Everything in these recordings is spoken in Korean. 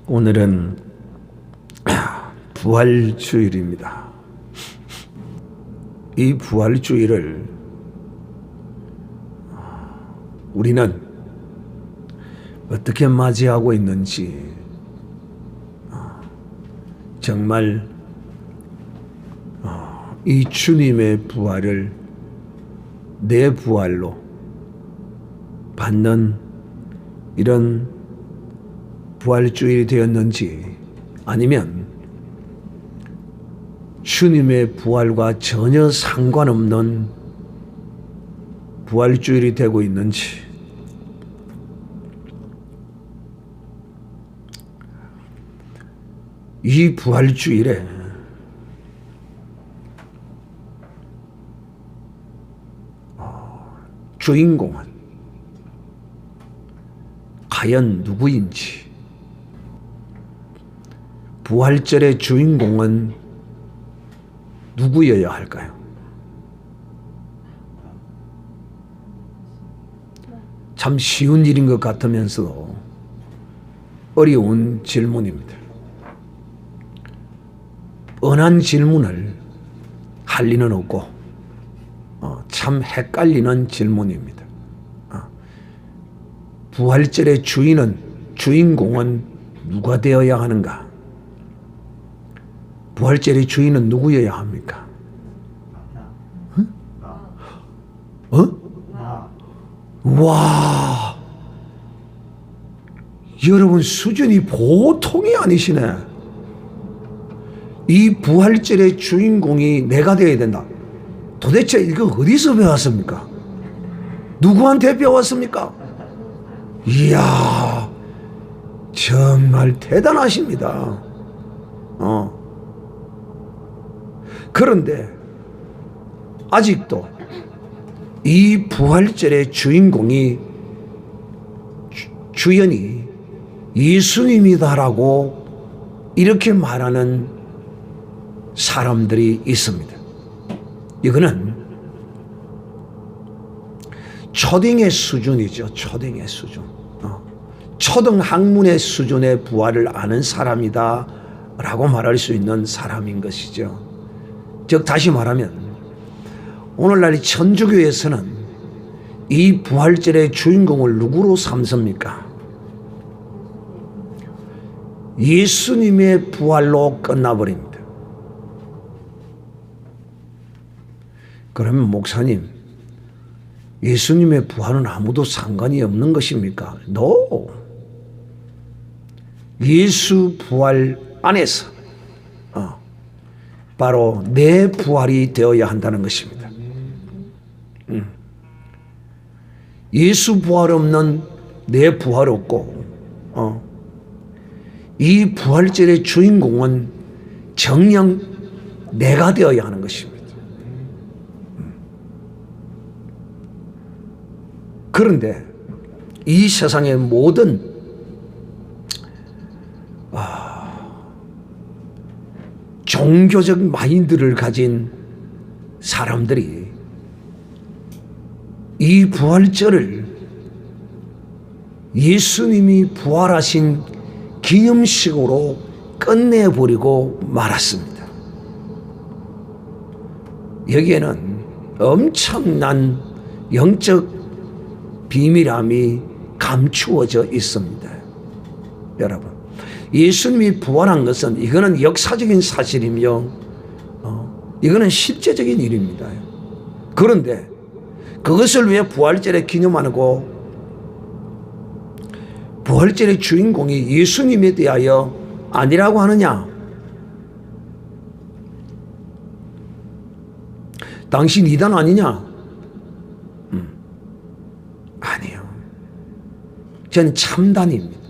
오늘은 부활주일입니다. 이 부활주일을 우리는 어떻게 맞이하고 있는지 정말 이 주님의 부활을 내 부활로 받는 이런 부활주일이 되었는지, 아니면 주님의 부활과 전혀 상관없는 부활주일이 되고 있는지, 이 부활주일에 주인공은 과연 누구인지, 부활절의 주인공은 누구여야 할까요? 참 쉬운 일인 것 같으면서도 어려운 질문입니다. 뻔한 질문을 할 리는 없고 참 헷갈리는 질문입니다. 부활절의 주인공은 누가 되어야 하는가? 부활절의 주인은 누구여야 합니까? 와, 여러분 수준이 보통이 아니시네. 이 부활절의 주인공이 내가 되어야 된다. 도대체 이거 어디서 배웠습니까? 누구한테 배웠습니까? 이야, 정말 대단하십니다. 그런데 아직도 이 부활절의 주인공이 주연이 예수님이다라고 이렇게 말하는 사람들이 있습니다. 이거는 초딩의 수준이죠. 초딩의 수준. 초등학문의 수준의 부활을 아는 사람이다 라고 말할 수 있는 사람인 것이죠. 즉 다시 말하면 오늘날 천주교에서는 이 부활절의 주인공을 누구로 삼습니까? 예수님의 부활로 끝나버립니다. 그러면 목사님, 예수님의 부활은 아무도 상관이 없는 것입니까? No. 예수 부활 안에서 바로 내 부활이 되어야 한다는 것입니다. 예수 부활 없는 내 부활 없고, 이 부활절의 주인공은 정녕 내가 되어야 하는 것입니다. 그런데 이 세상의 모든 종교적 마인드를 가진 사람들이 이 부활절을 예수님이 부활하신 기념식으로 끝내버리고 말았습니다. 여기에는 엄청난 영적 비밀함이 감추어져 있습니다. 여러분, 예수님이 부활한 것은 이거는 역사적인 사실이며 이거는 실제적인 일입니다. 그런데 그것을 왜 부활절에 기념하고 부활절의 주인공이 예수님에 대하여 아니라고 하느냐? 당신 이단 아니냐? 아니요. 저는 참단입니다.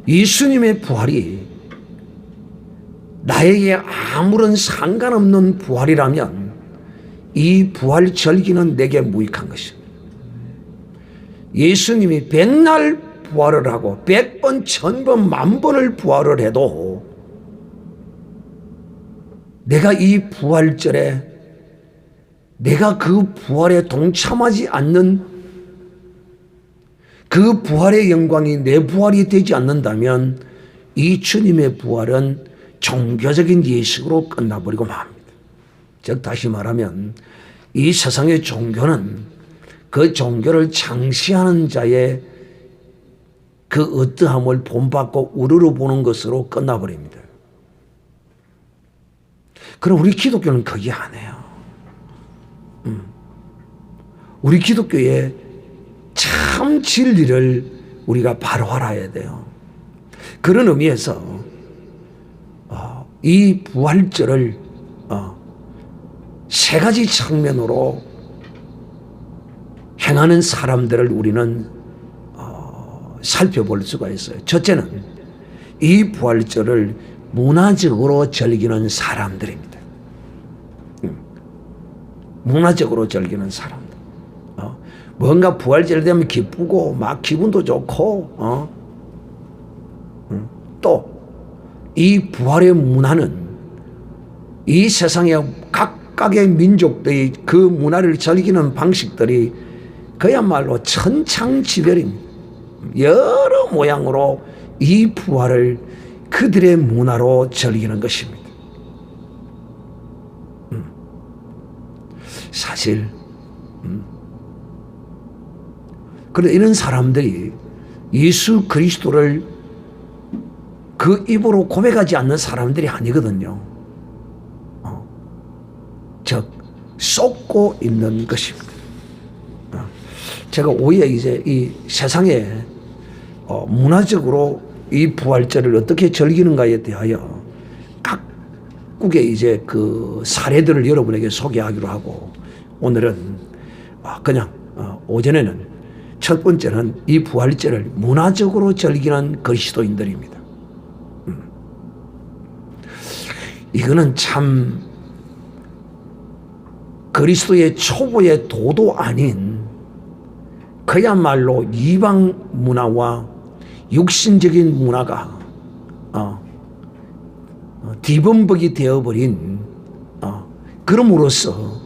예수님의 부활이 나에게 아무런 상관없는 부활이라면 이 부활 절기는 내게 무익한 것입니다. 예수님이 100날 부활을 하고 100번, 1000번, 10,000번을 부활을 해도 내가 이 부활절에 내가 그 부활에 동참하지 않는 그 부활의 영광이 내 부활이 되지 않는다면 이 주님의 부활은 종교적인 예식으로 끝나버리고 맙니다. 즉 다시 말하면 이 세상의 종교는 그 종교를 창시하는 자의 그 어떠함을 본받고 우러러 보는 것으로 끝나버립니다. 그럼 우리 기독교는 그게 아니에요. 우리 기독교의 참 진리를 우리가 바로 알아야 돼요. 그런 의미에서 이 부활절을 세 가지 측면으로 행하는 사람들을 우리는 살펴볼 수가 있어요. 첫째는 이 부활절을 문화적으로 즐기는 사람들입니다. 문화적으로 즐기는 사람들. 뭔가 부활절 되면 기쁘고 막 기분도 좋고 또 이 부활의 문화는 이 세상의 각각의 민족들이 그 문화를 즐기는 방식들이 그야말로 천창지별입니다. 여러 모양으로 이 부활을 그들의 문화로 즐기는 것입니다. 사실 그런데 이런 사람들이 예수 그리스도를 그 입으로 고백하지 않는 사람들이 아니거든요. 즉 쏟고 있는 것입니다. 제가 오히려 이제 이 세상에 문화적으로 이 부활절을 어떻게 즐기는가에 대하여 각국의 이제 그 사례들을 여러분에게 소개하기로 하고, 오늘은 그냥 오전에는 첫 번째는 이 부활절을 문화적으로 즐기는 그리스도인들입니다. 이거는 참 그리스도의 초보의 도도 아닌 그야말로 이방 문화와 육신적인 문화가 뒤범벅이 되어버린 그럼으로써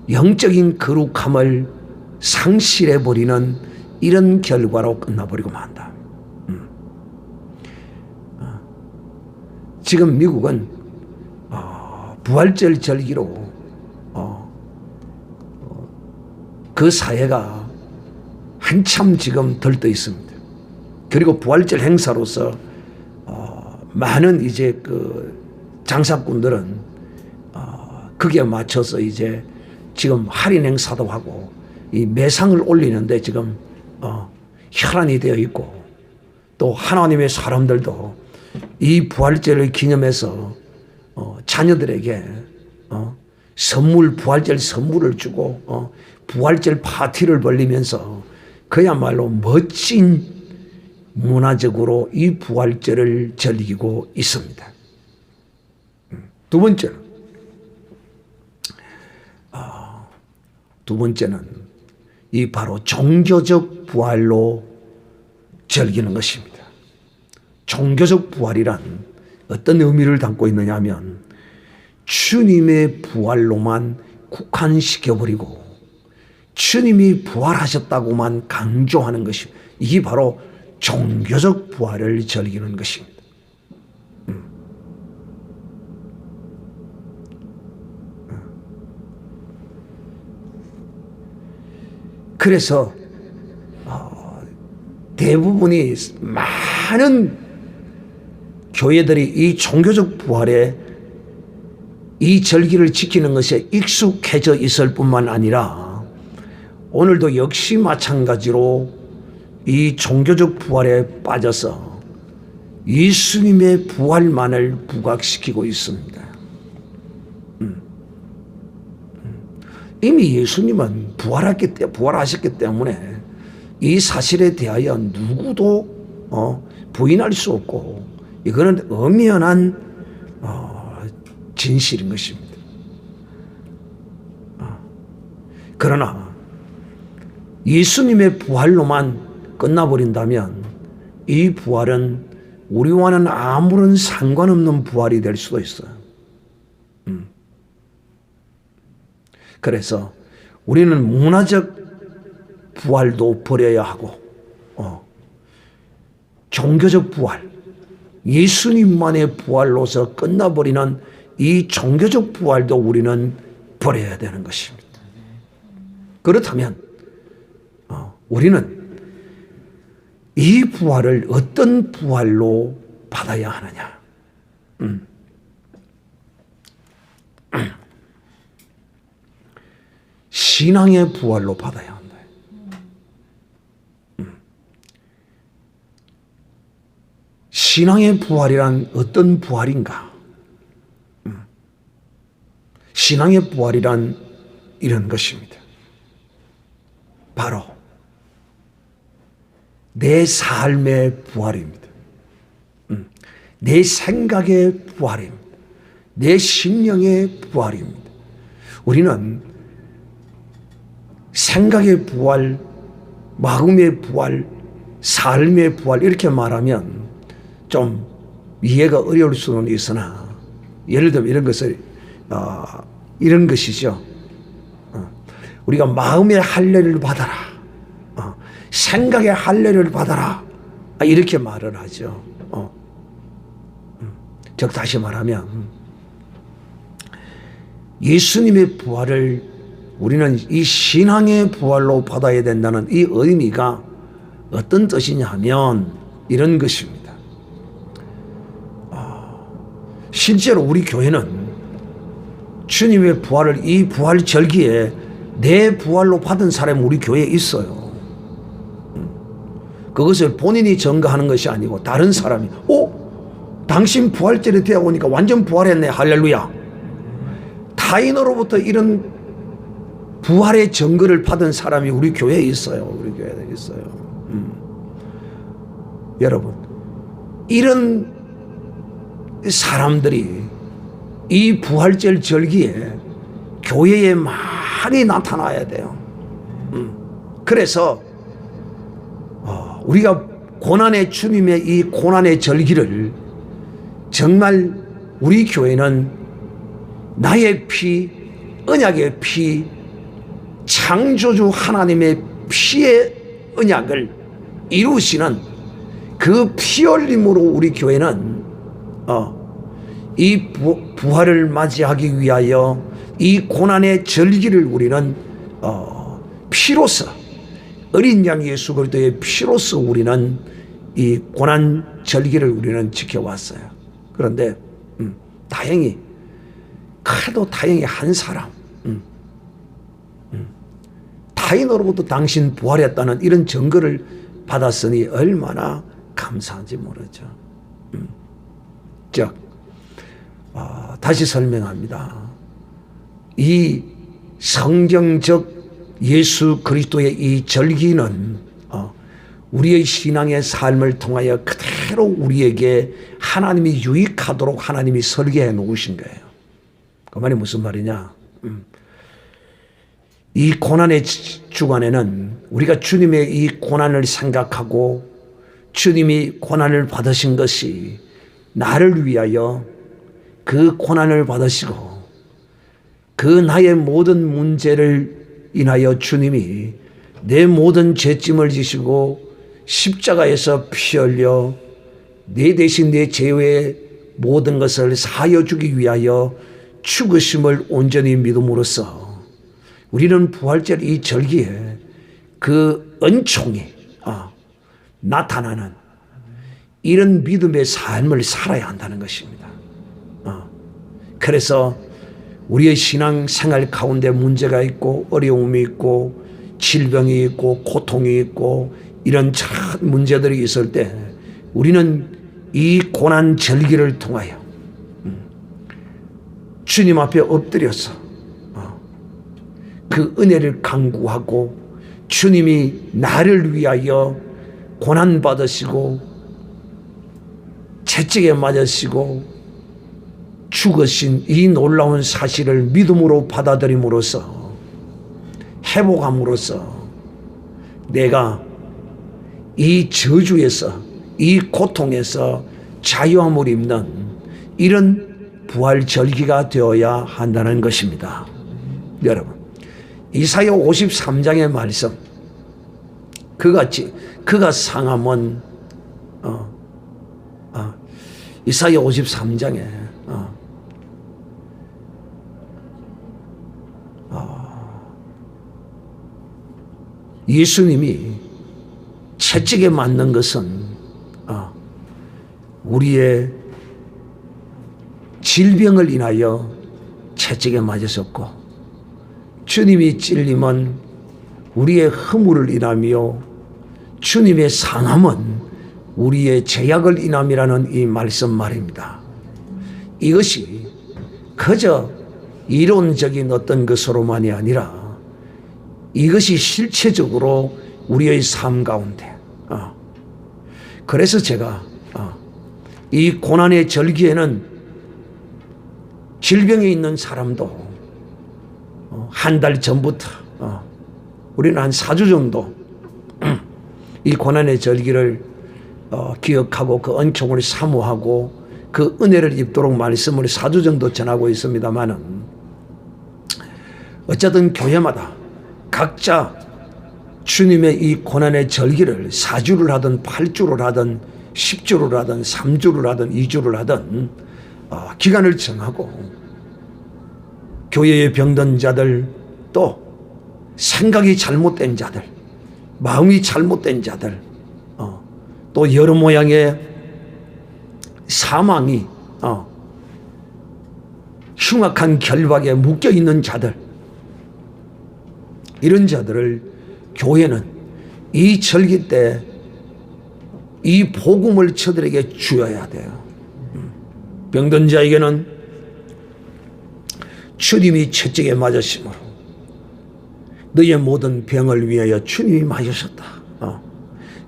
영적인 거룩함을 상실해버리는 이런 결과로 끝나버리고 만다. 지금 미국은 부활절 절기로 그 사회가 한참 지금 들떠 있습니다. 그리고 부활절 행사로서 많은 이제 그 장사꾼들은 거기에 맞춰서 이제 지금 할인 행사도 하고 이 매상을 올리는데 지금 혈안이 되어 있고, 또 하나님의 사람들도 이 부활절을 기념해서 자녀들에게 부활절 선물을 주고 부활절 파티를 벌리면서 그야말로 멋진 문화적으로 이 부활절을 즐기고 있습니다. 두 번째는 이 바로 종교적 부활로 즐기는 것입니다. 종교적 부활이란 어떤 의미를 담고 있느냐 하면 주님의 부활로만 국한시켜버리고 주님이 부활하셨다고만 강조하는 것입니다. 이게 바로 종교적 부활을 즐기는 것입니다. 그래서 대부분이 많은 교회들이 이 종교적 부활에 이 절기를 지키는 것에 익숙해져 있을 뿐만 아니라 오늘도 역시 마찬가지로 이 종교적 부활에 빠져서 예수님의 부활만을 부각시키고 있습니다. 이미 예수님은 부활하셨기 때문에 이 사실에 대하여 누구도 부인할 수 없고 이거는 엄연한 진실인 것입니다. 그러나 예수님의 부활로만 끝나버린다면 이 부활은 우리와는 아무런 상관없는 부활이 될 수도 있어요. 그래서 우리는 문화적 부활도 버려야 하고 종교적 부활, 예수님만의 부활로서 끝나버리는 이 종교적 부활도 우리는 버려야 되는 것입니다. 그렇다면 우리는 이 부활을 어떤 부활로 받아야 하느냐? 신앙의 부활로 받아야 한다. 신앙의 부활이란 어떤 부활인가? 신앙의 부활이란 이런 것입니다. 바로 내 삶의 부활입니다. 내 생각의 부활입니다. 내 심령의 부활입니다. 우리는 생각의 부활, 마음의 부활, 삶의 부활 이렇게 말하면 좀 이해가 어려울 수는 있으나 예를 들면 이런 것을 이런 것이죠. 우리가 마음의 할례를 받아라, 생각의 할례를 받아라 이렇게 말을 하죠. 즉 다시 말하면 예수님의 부활을 우리는 이 신앙의 부활로 받아야 된다는 이 의미가 어떤 뜻이냐 하면 이런 것입니다. 실제로 우리 교회는 주님의 부활을 이 부활 절기에 내 부활로 받은 사람이 우리 교회에 있어요. 그것을 본인이 증거하는 것이 아니고 다른 사람이 당신 부활절이 되어 오니까 완전 부활했네 할렐루야. 타인으로부터 이런 부활의 증거를 받은 사람이 우리 교회에 있어요. 우리 교회에 있어요. 여러분, 이런 사람들이 이 부활절 절기에 교회에 많이 나타나야 돼요. 그래서 우리가 고난의 주님의 이 고난의 절기를 정말 우리 교회는 나의 피, 언약의 피, 창조주 하나님의 피의 언약을 이루시는 그 피 흘림으로 우리 교회는 이 부활을 맞이하기 위하여 이 고난의 절기를 우리는 피로서 어린 양 예수 그리스도의 피로서 우리는 이 고난 절기를 우리는 지켜왔어요. 그런데 다행히 그래도 다행히 한 사람 타인으로부터 당신 부활했다는 이런 증거를 받았으니 얼마나 감사한지 모르죠. 즉 다시 설명합니다. 이 성경적 예수 그리스도의 이 절기는 우리의 신앙의 삶을 통하여 그대로 우리에게 하나님이 유익하도록 하나님이 설계해 놓으신 거예요. 그 말이 무슨 말이냐? 이 고난의 주간에는 우리가 주님의 이 고난을 생각하고 주님이 고난을 받으신 것이 나를 위하여 그 고난을 받으시고 그 나의 모든 문제를 인하여 주님이 내 모든 죄짐을 지시고 십자가에서 피 흘려 내 대신 내 죄의 모든 것을 사하여 주기 위하여 죽으심을 온전히 믿음으로써 우리는 부활절 이 절기에 그 은총이 나타나는 이런 믿음의 삶을 살아야 한다는 것입니다. 그래서 우리의 신앙 생활 가운데 문제가 있고 어려움이 있고 질병이 있고 고통이 있고 이런 참 문제들이 있을 때 우리는 이 고난 절기를 통하여 주님 앞에 엎드려서 그 은혜를 간구하고 주님이 나를 위하여 고난 받으시고 채찍에 맞으시고 죽으신 이 놀라운 사실을 믿음으로 받아들임으로써 회복함으로써 내가 이 저주에서 이 고통에서 자유함을 입는 이런 부활 절기가 되어야 한다는 것입니다. 여러분, 이사야 53장의 말씀 그가 상함은 이사야 53장에 예수님이 채찍에 맞는 것은 우리의 질병을 인하여 채찍에 맞으셨고, 주님이 찔림은 우리의 허물을 인하며 주님의 상함은 우리의 죄악을 인함이라는 이 말씀 말입니다. 이것이 그저 이론적인 어떤 것으로만이 아니라 이것이 실체적으로 우리의 삶 가운데 그래서 제가 이 고난의 절기에는 질병에 있는 사람도 한 달 전부터 우리는 한 4주 정도 이 고난의 절기를 기억하고 그 은총을 사모하고 그 은혜를 입도록 말씀을 4주 정도 전하고 있습니다만은, 어쨌든 교회마다 각자 주님의 이 고난의 절기를 4주를 하든 8주를 하든 10주를 하든 3주를 하든 2주를 하든 기간을 정하고 교회에 병든 자들, 또 생각이 잘못된 자들, 마음이 잘못된 자들, 또 여러 모양의 사망이 흉악한 결박에 묶여있는 자들, 이런 자들을 교회는 이 절기 때 이 복음을 저들에게 주어야 돼요. 병든 자에게는 주님이 채찍에 맞으심으로 너의 모든 병을 위하여 주님이 맞으셨다.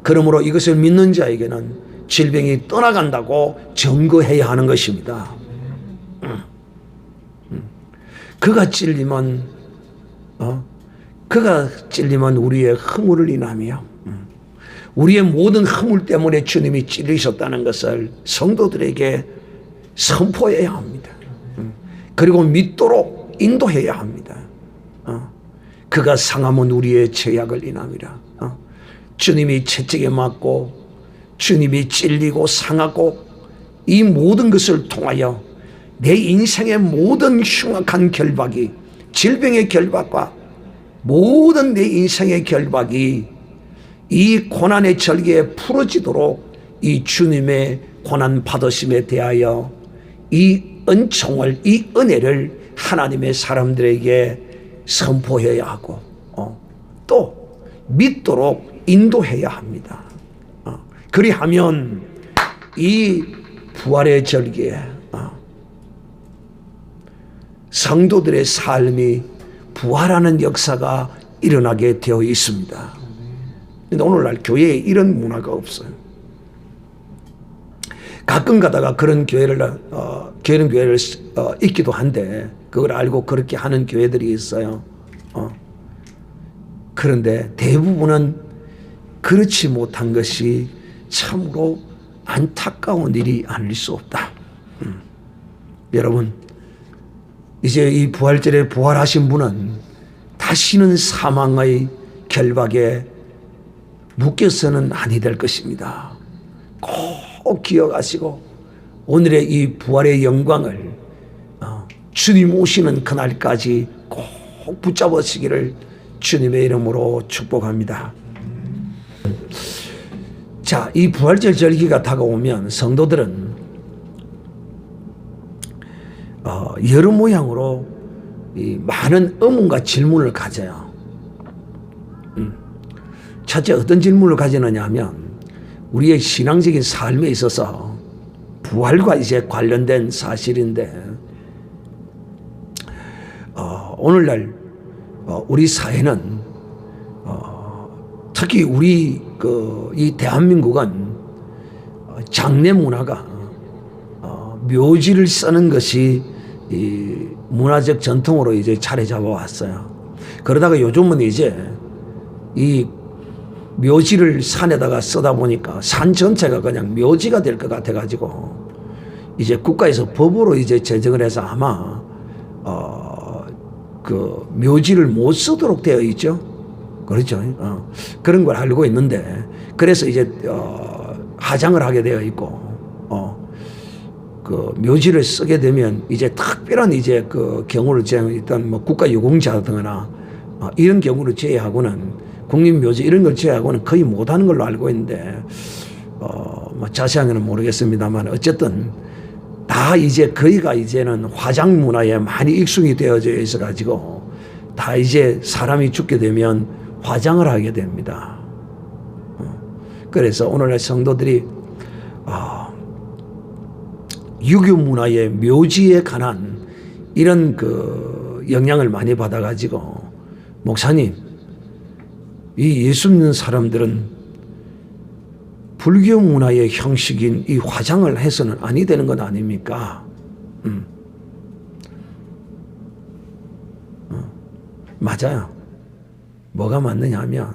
그러므로 이것을 믿는 자에게는 질병이 떠나간다고 증거해야 하는 것입니다. 그가 찔리면 우리의 허물을 인하며 우리의 모든 허물 때문에 주님이 찔리셨다는 것을 성도들에게 선포해야 합니다. 그리고 믿도록 인도해야 합니다. 그가 상함은 우리의 죄악을 인함이라. 주님이 채찍에 맞고 주님이 찔리고 상하고 이 모든 것을 통하여 내 인생의 모든 흉악한 결박이, 질병의 결박과 모든 내 인생의 결박이 이 고난의 절기에 풀어지도록 이 주님의 고난 받으심에 대하여 이 은총을, 이 은혜를 하나님의 사람들에게 선포해야 하고 또 믿도록 인도해야 합니다. 그리하면 이 부활의 절기에 성도들의 삶이 부활하는 역사가 일어나게 되어 있습니다. 근데 오늘날 교회에 이런 문화가 없어요. 가끔 가다가 그런 교회를 있기도 한데 그걸 알고 그렇게 하는 교회들이 있어요. 그런데 대부분은 그렇지 못한 것이 참으로 안타까운 일이 아닐 수 없다. 여러분, 이제 이 부활절에 부활하신 분은 다시는 사망의 결박에 묶여서는 아니 될 것입니다. 꼭 기억하시고 오늘의 이 부활의 영광을 주님 오시는 그날까지 꼭 붙잡으시기를 주님의 이름으로 축복합니다. 자, 이 부활절 절기가 다가오면 성도들은 여러 모양으로 이 많은 의문과 질문을 가져요. 첫째, 어떤 질문을 가지느냐 하면 우리의 신앙적인 삶에 있어서 부활과 이제 관련된 사실인데, 오늘날 우리 사회는 특히 우리 이 대한민국은 장례 문화가 묘지를 쓰는 것이 이 문화적 전통으로 이제 자리 잡아왔어요. 그러다가 요즘은 이제 이 묘지를 산에다가 쓰다 보니까 산 전체가 그냥 묘지가 될 것 같아가지고 이제 국가에서 법으로 이제 제정을 해서 아마 그 묘지를 못 쓰도록 되어 있죠. 그렇죠. 그런 걸 알고 있는데 그래서 이제 화장을 하게 되어 있고 그 묘지를 쓰게 되면 이제 특별한 이제 그 경우를 일단 뭐 국가유공자거나 이런 경우를 제외하고는 국립묘지 이런 걸 제외하고는 거의 못하는 걸로 알고 있는데 뭐 자세한 건 모르겠습니다만 어쨌든 다 이제 거의가 이제는 화장 문화에 많이 익숙이 되어져 있어 가지고 다 이제 사람이 죽게 되면 화장을 하게 됩니다. 그래서 오늘날 성도들이 유교 문화의 묘지에 관한 이런 그 영향을 많이 받아가지고 목사님, 이 예수 믿는 사람들은 불교 문화의 형식인 이 화장을 해서는 아니 되는 건 아닙니까? 맞아요. 뭐가 맞느냐 하면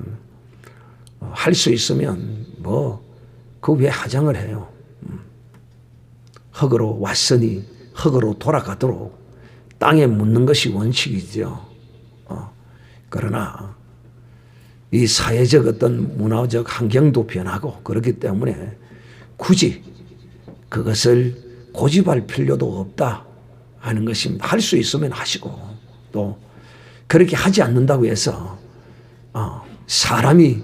할 수 있으면 뭐 그 왜 화장을 해요? 흙으로 왔으니 흙으로 돌아가도록 땅에 묻는 것이 원칙이죠. 그러나 이 사회적 어떤 문화적 환경도 변하고 그렇기 때문에 굳이 그것을 고집할 필요도 없다 하는 것입니다. 할 수 있으면 하시고 또 그렇게 하지 않는다고 해서 사람이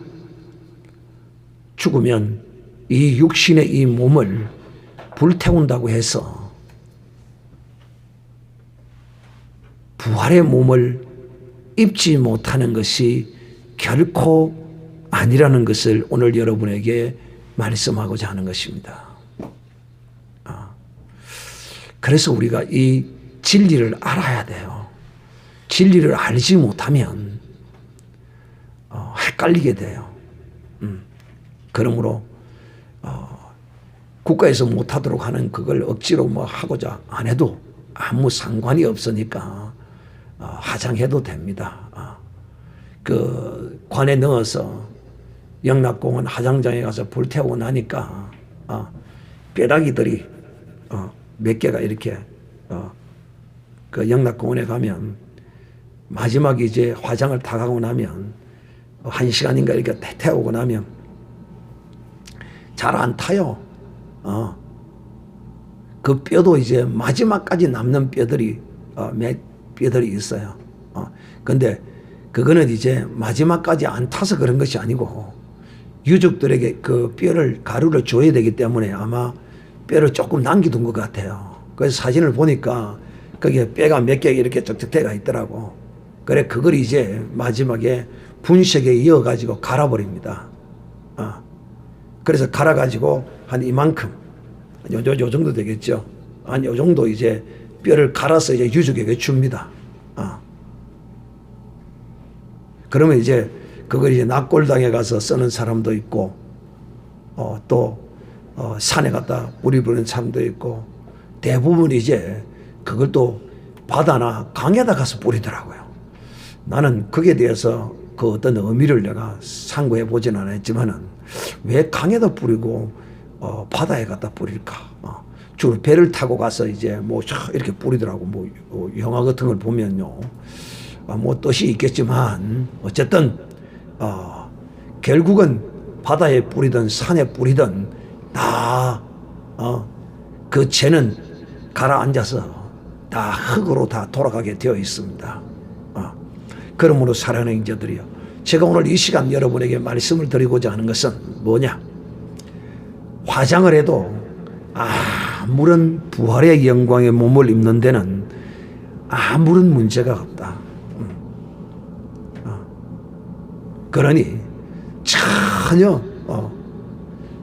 죽으면 이 육신의 이 몸을 불태운다고 해서 부활의 몸을 입지 못하는 것이 결코 아니라는 것을 오늘 여러분에게 말씀하고자 하는 것입니다. 그래서 우리가 이 진리를 알아야 돼요. 진리를 알지 못하면 헷갈리게 돼요. 그러므로 국가에서 못하도록 하는 그걸 억지로 뭐 하고자 안 해도 아무 상관이 없으니까 화장해도 됩니다. 그 관에 넣어서 영락공원 화장장에 가서 불태우고 나니까 뼈다귀들이 몇 개가 이렇게 그 영락공원에 가면 마지막에 이제 화장을 다 가고 나면 1시간인가 이렇게 태우고 나면 잘 안 타요. 그 뼈도 이제 마지막까지 남는 뼈들이 몇 뼈들이 있어요. 근데 그거는 이제 마지막까지 안 타서 그런 것이 아니고 유족들에게 그 뼈를 가루를 줘야 되기 때문에 아마 뼈를 조금 남겨둔 것 같아요. 그래서 사진을 보니까 거기에 뼈가 몇 개 이렇게 쩍쩍대가 있더라고. 그래 그걸 이제 마지막에 분식에 이어가지고 갈아버립니다. 그래서 갈아가지고 한 이만큼 요 정도 되겠죠. 한 요 정도 이제 뼈를 갈아서 이제 유족에게 줍니다. 그러면 이제 그걸 이제 낙골당에 가서 쓰는 사람도 있고 또 산에 갔다 뿌리 부는 사람도 있고 대부분 이제 그걸 또 바다나 강에다 가서 뿌리더라고요. 나는 거기에 대해서 그 어떤 의미를 내가 상고해 보진 않았지만은 왜 강에다 뿌리고 바다에 갖다 뿌릴까? 주로 배를 타고 가서 이제 뭐 이렇게 뿌리더라고. 뭐 영화 같은 걸 보면요. 뭐 뜻이 있겠지만 어쨌든 결국은 바다에 뿌리든 산에 뿌리든 다 그 죄는 가라앉아서 다 흙으로 다 돌아가게 되어 있습니다. 그러므로 사랑하는 형제들이요, 제가 오늘 이 시간 여러분에게 말씀을 드리고자 하는 것은 뭐냐? 화장을 해도 아무런 부활의 영광의 몸을 입는 데는 아무런 문제가 없다. 그러니 전혀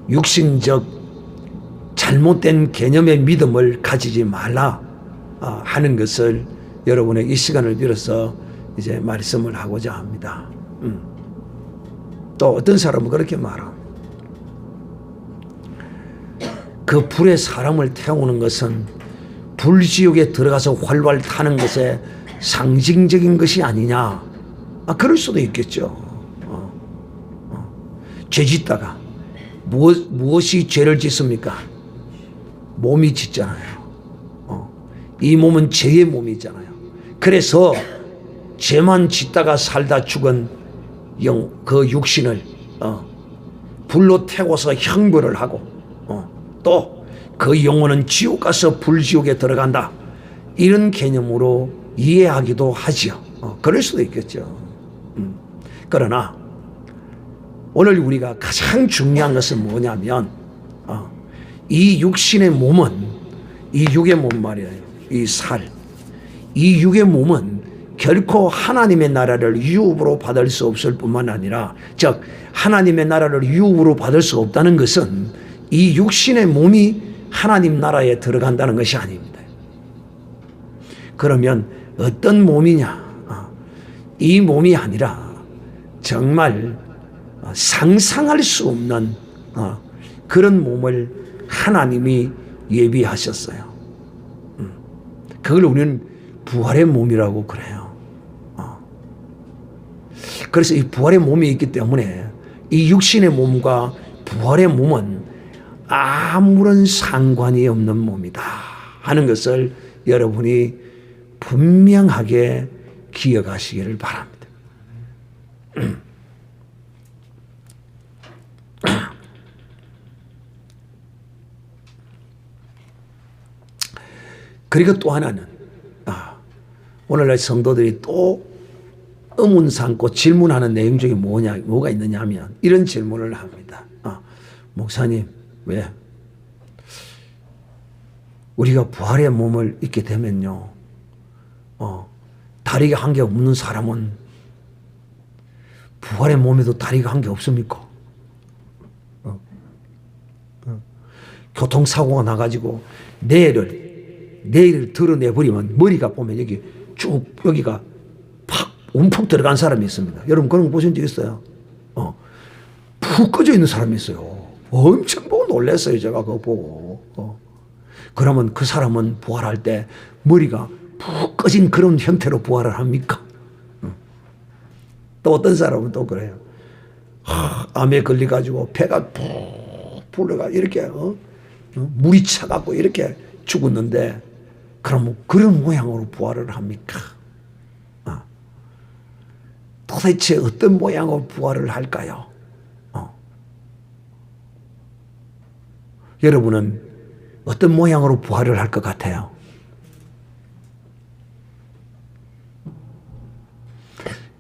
육신적 잘못된 개념의 믿음을 가지지 말라 하는 것을 여러분의 이 시간을 빌어서 이제 말씀을 하고자 합니다. 또 어떤 사람은 그렇게 말합니다. 그 불에 사람을 태우는 것은 불지옥에 들어가서 활활 타는 것에 상징적인 것이 아니냐. 그럴 수도 있겠죠. 죄 짓다가 무엇이 죄를 짓습니까? 몸이 짓잖아요. 이 몸은 죄의 몸이잖아요. 그래서 죄만 짓다가 살다 죽은 그 육신을 불로 태워서 형벌을 하고 또 그 영혼은 지옥 가서 불지옥에 들어간다. 이런 개념으로 이해하기도 하지요. 그럴 수도 있겠죠. 그러나 오늘 우리가 가장 중요한 것은 뭐냐면 이 육신의 몸은 이 육의 몸 말이에요. 이 육의 몸은 결코 하나님의 나라를 유업으로 받을 수 없을 뿐만 아니라 즉 하나님의 나라를 유업으로 받을 수 없다는 것은 이 육신의 몸이 하나님 나라에 들어간다는 것이 아닙니다. 그러면 어떤 몸이냐? 이 몸이 아니라 정말 상상할 수 없는 그런 몸을 하나님이 예비하셨어요. 그걸 우리는 부활의 몸이라고 그래요. 그래서 이 부활의 몸이 있기 때문에 이 육신의 몸과 부활의 몸은 아무런 상관이 없는 몸이다 하는 것을 여러분이 분명하게 기억하시기를 바랍니다. 그리고 또 하나는 오늘날 성도들이 또 의문 삼고 질문하는 내용 중에 뭐가 있느냐 하면 이런 질문을 합니다. 목사님, 왜 우리가 부활의 몸을 입게 되면요 다리가 한 개 없는 사람은 부활의 몸에도 다리가 한 개 없습니까? 교통사고가 나가지고 뇌를 드러내버리면 머리가 보면 여기 쭉 여기가 팍 움푹 들어간 사람이 있습니다. 여러분 그런 거 보신 적 있어요? 푹 꺼져 있는 사람이 있어요. 엄청 보고 놀랐어요. 제가 그거 보고. 그러면 그 사람은 부활할 때 머리가 푹 꺼진 그런 형태로 부활을 합니까? 또 어떤 사람은 또 그래요. 암에 걸려가지고 배가 푹 불러가 이렇게 물이 차갖고 이렇게 죽었는데 그럼 그런 모양으로 부활을 합니까? 도대체 어떤 모양으로 부활을 할까요? 여러분은 어떤 모양으로 부활을 할 것 같아요?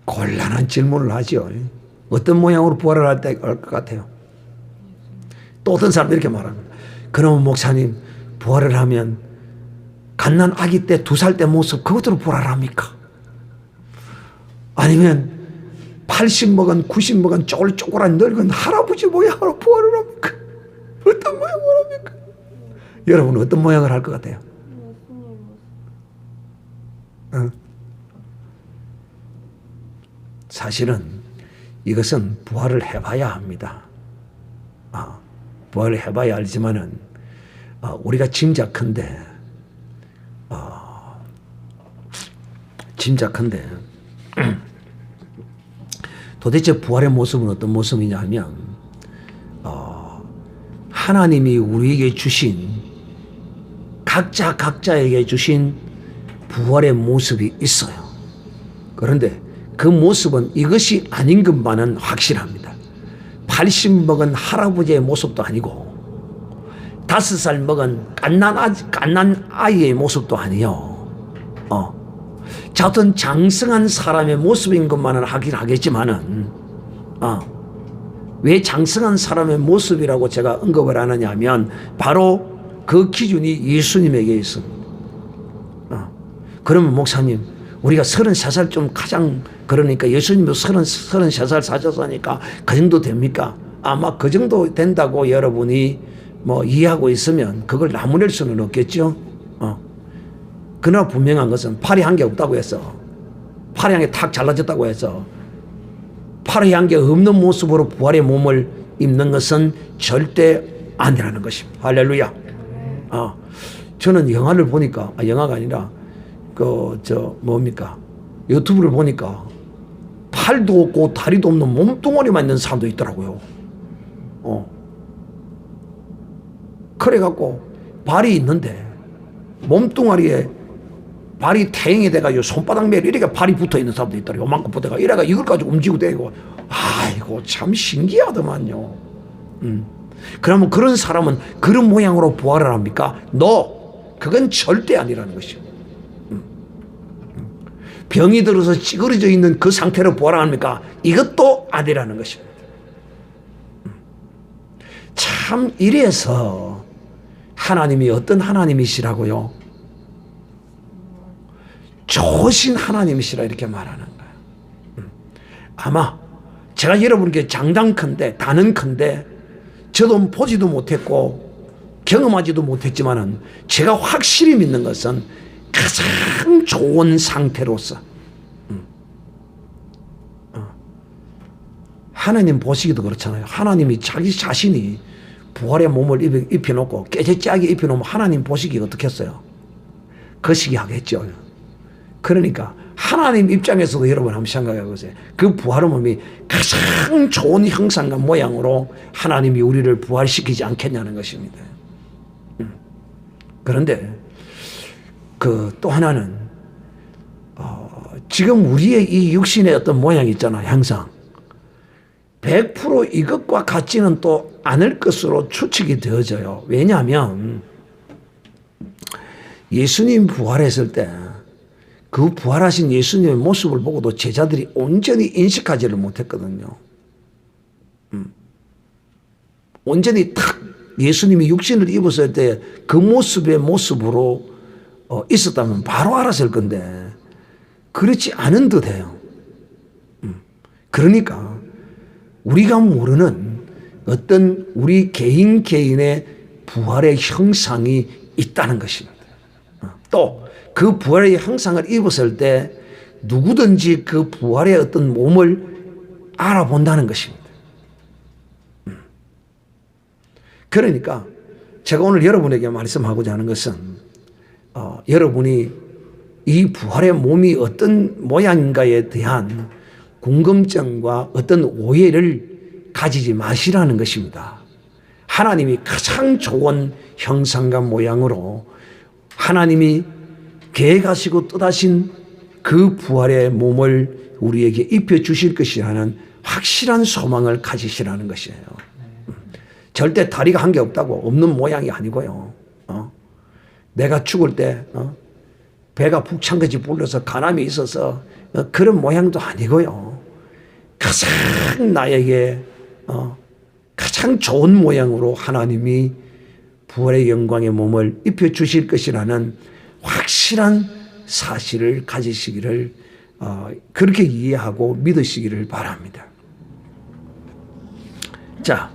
곤란한 질문을 하죠. 어떤 모양으로 부활을 할 것 같아요? 또 어떤 사람들이 이렇게 말합니다. 그러면 목사님 부활을 하면 갓난 아기 때 2살 때 모습 그것으로 부활을 합니까? 아니면 80 먹은 90 먹은 쪼글쪼글한 늙은 할아버지 모양으로 부활을 합니까? 어떤 모양으로 합니까? 여러분은 어떤 모양을 할 것 같아요? 사실은 이것은 부활을 해봐야 합니다. 부활을 해봐야 알지만은 우리가 짐작컨대 도대체 부활의 모습은 어떤 모습이냐 하면 하나님이 우리에게 주신 각자에게 주신 부활의 모습이 있어요. 그런데 그 모습은 이것이 아닌 것만은 확실합니다. 80 먹은 할아버지의 모습도 아니고 5살 먹은 갓난 아이의 모습도 아니요. 자, 어떤 장성한 사람의 모습인 것만은 하긴 하겠지만은 왜 장성한 사람의 모습이라고 제가 언급을 하느냐 하면 바로 그 기준이 예수님에게 있습니다. 그러면 목사님 우리가 33살 좀 가장 그러니까 예수님도 33살 사셨으니까 그 정도 됩니까? 아마 그 정도 된다고 여러분이 뭐 이해하고 있으면 그걸 나무랄 수는 없겠죠. 그러나 분명한 것은 팔이 한 개 없다고 해서 팔이 한 개 탁 잘라졌다고 해서 팔이 한 개 없는 모습으로 부활의 몸을 입는 것은 절대 아니라는 것입니다. 할렐루야. 저는 영화를 보니까 영화가 아니라 유튜브를 보니까 팔도 없고 다리도 없는 몸뚱아리만 있는 사람도 있더라고요. 그래갖고 발이 있는데 몸뚱아리에 발이 태행이 돼가지고 손바닥 매일 이렇게 발이 붙어 있는 사람도 있더라고요. 요만큼 붙어가 이래가 이걸 가지고 움직이고 되고 아이고 참 신기하더만요. 그러면 그런 사람은 그런 모양으로 부활을 합니까? 그건 절대 아니라는 것이요. 병이 들어서 찌그러져 있는 그 상태로 부활합니까? 이것도 아니라는 것입니다. 참 이래서 하나님이 어떤 하나님이시라고요? 좋으신 하나님이시라 이렇게 말하는 거예요. 아마 제가 여러분께 장담컨대 단언컨대 저도 보지도 못했고 경험하지도 못했지만은 제가 확실히 믿는 것은 가장 좋은 상태로서 하나님 보시기도 그렇잖아요. 하나님이 자기 자신이 부활의 몸을 입혀놓고 깨재짜게 입혀놓으면 하나님 보시기 어떻겠어요? 거시기 하겠죠. 그러니까 하나님 입장에서도 여러분 한번 생각해 보세요. 그 부활의 몸이 가장 좋은 형상과 모양으로 하나님이 우리를 부활시키지 않겠냐는 것입니다. 그런데 또 하나는 지금 우리의 이 육신의 어떤 모양이 있잖아요. 항상 100% 이것과 같지는 또 않을 것으로 추측이 되어져요. 왜냐하면 예수님 부활했을 때 그 부활하신 예수님의 모습을 보고도 제자들이 온전히 인식하지를 못했거든요. 온전히 탁 예수님이 육신을 입었을 때 그 모습으로 있었다면 바로 알았을 건데 그렇지 않은 듯해요. 그러니까 우리가 모르는 어떤 우리 개인의 부활의 형상이 있다는 것입니다. 또 그 부활의 형상을 입었을 때 누구든지 그 부활의 어떤 몸을 알아본다는 것입니다. 그러니까 제가 오늘 여러분에게 말씀하고자 하는 것은 여러분이 이 부활의 몸이 어떤 모양인가에 대한 궁금증과 어떤 오해를 가지지 마시라는 것입니다. 하나님이 가장 좋은 형상과 모양으로 하나님이 계획하시고 뜻하신 그 부활의 몸을 우리에게 입혀주실 것이라는 확실한 소망을 가지시라는 것이에요. 절대 다리가 한 개 없다고 없는 모양이 아니고요. 내가 죽을 때 배가 푹 찬 것이 불러서 간암이 있어서 그런 모양도 아니고요. 가장 나에게 가장 좋은 모양으로 하나님이 부활의 영광의 몸을 입혀주실 것이라는 확실한 사실을 가지시기를 그렇게 이해하고 믿으시기를 바랍니다. 자,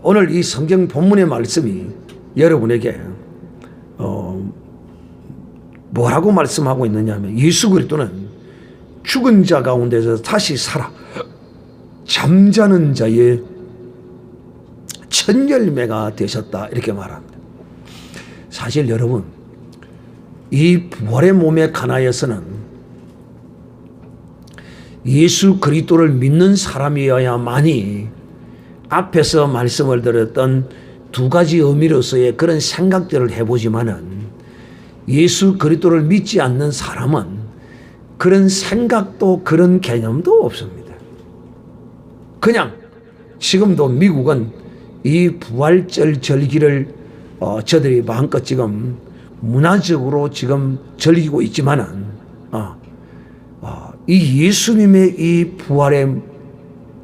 오늘 이 성경 본문의 말씀이 여러분에게 뭐라고 말씀하고 있느냐 하면 예수 그리스도는 죽은 자 가운데서 다시 살아 잠자는 자의 첫 열매가 되셨다 이렇게 말합니다. 사실 여러분 이 부활의 몸에 관하여서는 예수 그리스도를 믿는 사람이어야만이 앞에서 말씀을 드렸던 두 가지 의미로서의 그런 생각들을 해보지만은 예수 그리스도를 믿지 않는 사람은 그런 생각도 그런 개념도 없습니다. 그냥 지금도 미국은 이 부활절 절기를 저들이 마음껏 지금 문화적으로 지금 즐기고 있지만은 이 예수님의 이 부활의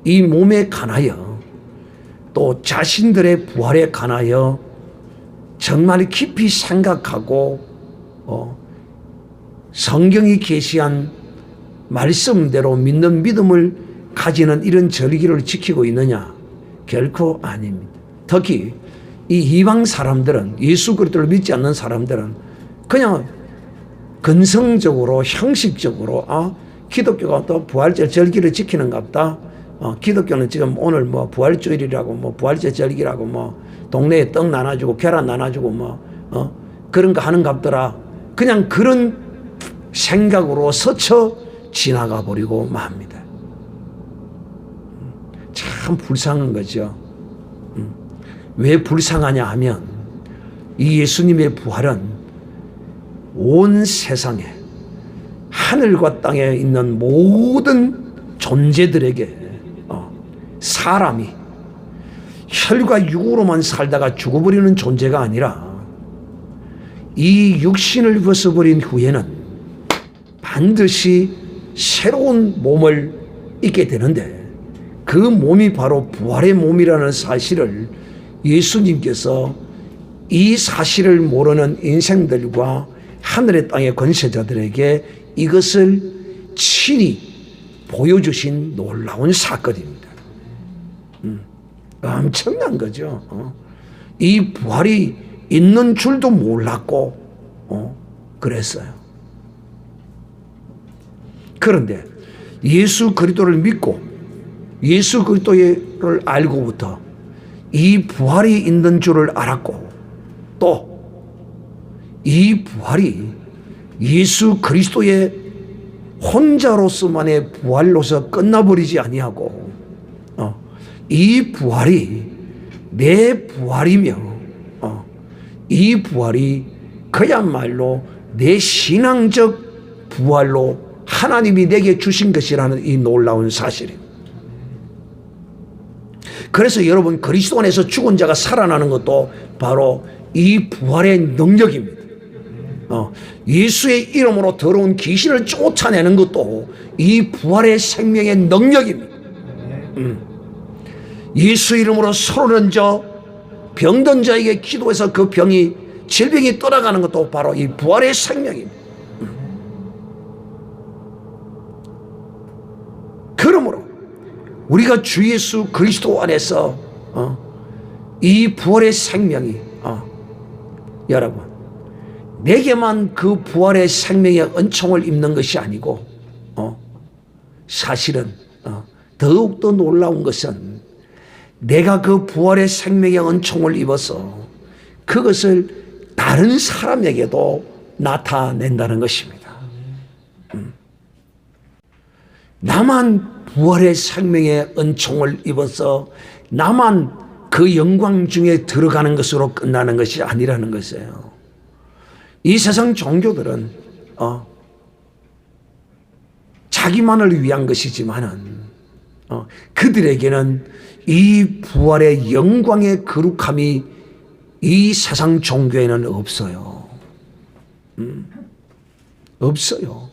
이 몸에 관하여 또 자신들의 부활에 관하여 정말 깊이 생각하고 성경이 계시한 말씀대로 믿는 믿음을 가지는 이런 절기를 지키고 있느냐? 결코 아닙니다. 특히 이 이방 사람들은 예수 그리스도를 믿지 않는 사람들은 그냥 근성적으로 형식적으로 기독교가 또 부활절 절기를 지키는가 보다. 기독교는 지금 오늘 뭐 부활주일이라고 뭐 부활절 절기라고 뭐 동네에 떡 나눠주고 계란 나눠주고 그런 거 하는가 보더라. 그냥 그런 생각으로 스쳐 지나가 버리고 맙니다. 참 불쌍한 거죠. 왜 불쌍하냐 하면 이 예수님의 부활은 온 세상에 하늘과 땅에 있는 모든 존재들에게 사람이 혈과 육으로만 살다가 죽어버리는 존재가 아니라 이 육신을 벗어버린 후에는 반드시 새로운 몸을 입게 되는데 그 몸이 바로 부활의 몸이라는 사실을 예수님께서 이 사실을 모르는 인생들과 하늘의 땅의 권세자들에게 이것을 친히 보여주신 놀라운 사건입니다. 엄청난 거죠. 이 부활이 있는 줄도 몰랐고 그랬어요. 그런데 예수 그리스도를 믿고 예수 그리스도를 알고부터 이 부활이 있는 줄을 알았고 또 이 부활이 예수 그리스도의 혼자로서만의 부활로서 끝나버리지 아니하고 이 부활이 내 부활이며 이 부활이 그야말로 내 신앙적 부활로 하나님이 내게 주신 것이라는 이 놀라운 사실입니다. 그래서 여러분 그리스도 안에서 죽은 자가 살아나는 것도 바로 이 부활의 능력입니다. 예수의 이름으로 더러운 귀신을 쫓아내는 것도 이 부활의 생명의 능력입니다. 예수 이름으로 손을 얹어 병든 자에게 기도해서 그 질병이 떠나가는 것도 바로 이 부활의 생명입니다. 그러므로 우리가 주 예수 그리스도 안에서 이 부활의 생명이 여러분 내게만 그 부활의 생명의 은총을 입는 것이 아니고 사실은 더욱더 놀라운 것은 내가 그 부활의 생명의 은총을 입어서 그것을 다른 사람에게도 나타낸다는 것입니다. 나만 부활의 생명의 은총을 입어서 나만 그 영광 중에 들어가는 것으로 끝나는 것이 아니라는 것이에요. 이 세상 종교들은 자기만을 위한 것이지만은 그들에게는 이 부활의 영광의 거룩함이 이 세상 종교에는 없어요. 없어요.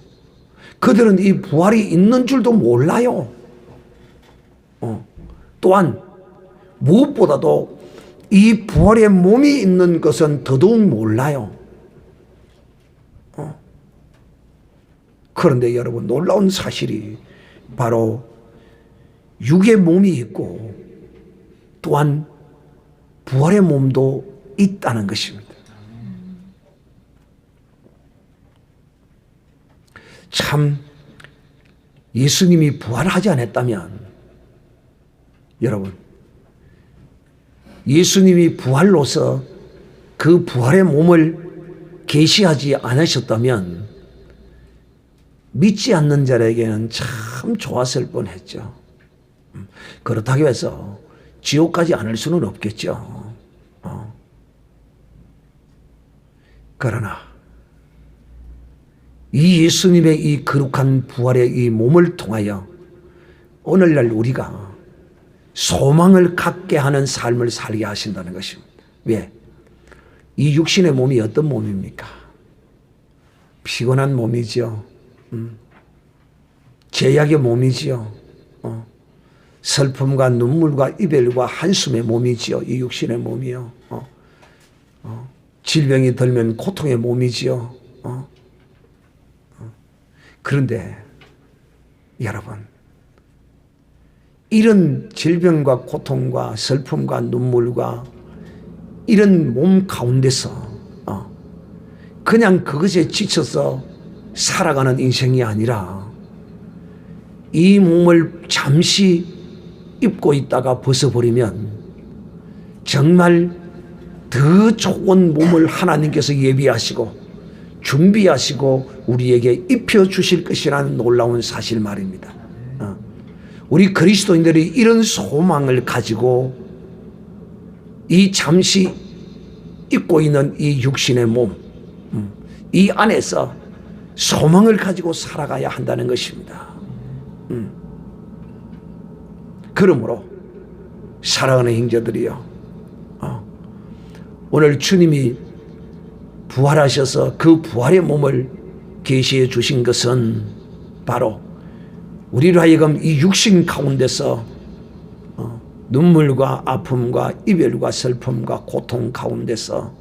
그들은 이 부활이 있는 줄도 몰라요. 또한 무엇보다도 이 부활의 몸이 있는 것은 더더욱 몰라요. 그런데 여러분 놀라운 사실이 바로 육의 몸이 있고 또한 부활의 몸도 있다는 것입니다. 참 예수님이 부활하지 않았다면 여러분 예수님이 부활로서 그 부활의 몸을 계시하지 않으셨다면 믿지 않는 자에게는 참 좋았을 뻔했죠. 그렇다고 해서 지옥 가지 않을 수는 없겠죠. 그러나 이 예수님의 이 거룩한 부활의 이 몸을 통하여 오늘날 우리가 소망을 갖게 하는 삶을 살게 하신다는 것입니다. 왜? 이 육신의 몸이 어떤 몸입니까? 피곤한 몸이죠. 죄악의 몸이지요. 슬픔과 눈물과 이별과 한숨의 몸이지요. 이 육신의 몸이요. 질병이 들면 고통의 몸이지요. 그런데 여러분 이런 질병과 고통과 슬픔과 눈물과 이런 몸 가운데서 그냥 그것에 지쳐서 살아가는 인생이 아니라 이 몸을 잠시 입고 있다가 벗어버리면 정말 더 좋은 몸을 하나님께서 예비하시고 준비하시고 우리에게 입혀주실 것이라는 놀라운 사실 말입니다. 우리 그리스도인들이 이런 소망을 가지고 이 잠시 입고 있는 이 육신의 몸, 이 안에서 소망을 가지고 살아가야 한다는 것입니다. 그러므로 사랑하는 형제들이요, 오늘 주님이 부활하셔서 그 부활의 몸을 계시해 주신 것은 바로 우리로 하여금 이 육신 가운데서 눈물과 아픔과 이별과 슬픔과 고통 가운데서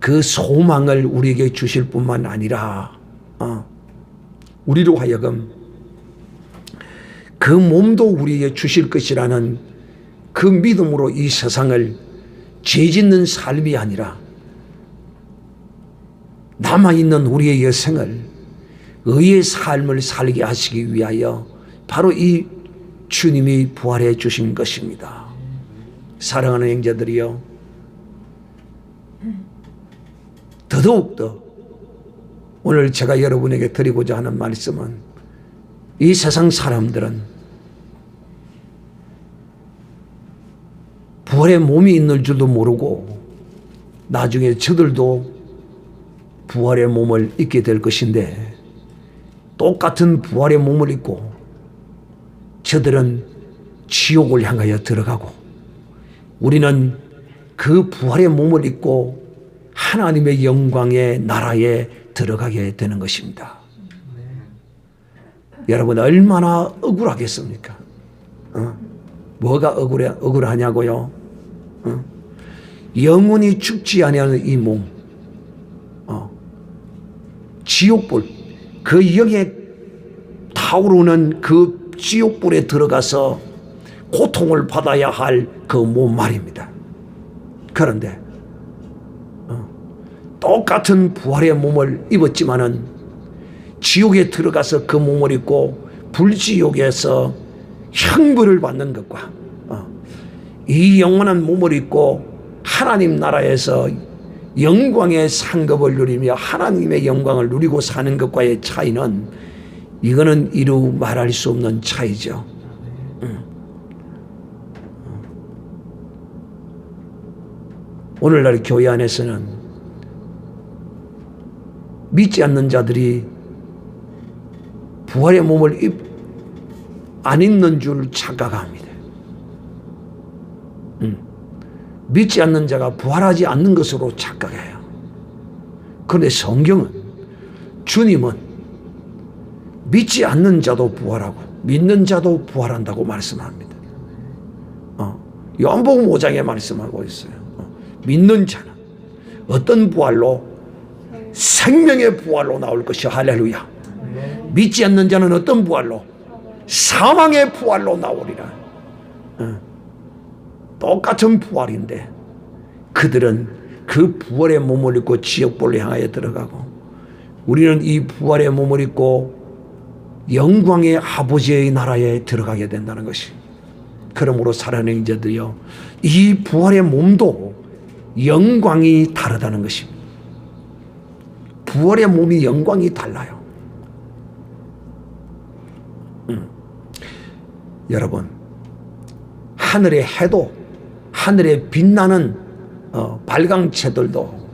그 소망을 우리에게 주실 뿐만 아니라 우리로 하여금 그 몸도 우리에게 주실 것이라는 그 믿음으로 이 세상을 죄짓는 삶이 아니라 남아있는 우리의 여생을 의의 삶을 살게 하시기 위하여 바로 이 주님이 부활해 주신 것입니다. 사랑하는 형제들이요, 더더욱더 오늘 제가 여러분에게 드리고자 하는 말씀은, 이 세상 사람들은 부활의 몸이 있는 줄도 모르고 나중에 저들도 부활의 몸을 입게 될 것인데, 똑같은 부활의 몸을 입고 저들은 지옥을 향하여 들어가고 우리는 그 부활의 몸을 입고 하나님의 영광의 나라에 들어가게 되는 것입니다. 여러분, 얼마나 억울하겠습니까? 뭐가 억울하냐고요? 영원히 죽지 아니하는 이 몸, 지옥불, 그 영에 타오르는 그 지옥불에 들어가서 고통을 받아야 할 그 몸 말입니다. 그런데 똑같은 부활의 몸을 입었지만은 지옥에 들어가서 그 몸을 입고 불지옥에서 형벌을 받는 것과 이 영원한 몸을 입고 하나님 나라에서 영광의 상급을 누리며 하나님의 영광을 누리고 사는 것과의 차이는, 이거는 이루 말할 수 없는 차이죠. 오늘날 교회 안에서는 믿지 않는 자들이 부활의 몸을 안 입는 줄 착각합니다. 믿지 않는 자가 부활하지 않는 것으로 착각해요. 그런데 성경은, 주님은 믿지 않는 자도 부활하고 믿는 자도 부활한다고 말씀합니다. 요한복음 5장에 말씀하고 있어요. 믿는 자는 어떤 부활로? 생명의 부활로 나올 것이요. 할렐루야. 믿지 않는 자는 어떤 부활로? 사망의 부활로 나오리라. 똑같은 부활인데 그들은 그 부활의 몸을 입고 지옥불로 향하여 들어가고, 우리는 이 부활의 몸을 입고 영광의 아버지의 나라에 들어가게 된다는 것이. 그러므로 사랑하는 형제들이요, 이 부활의 몸도 영광이 다르다는 것입니다. 부활의 몸이 영광이 달라요. 여러분, 하늘의 해도, 하늘에 빛나는 발광체들도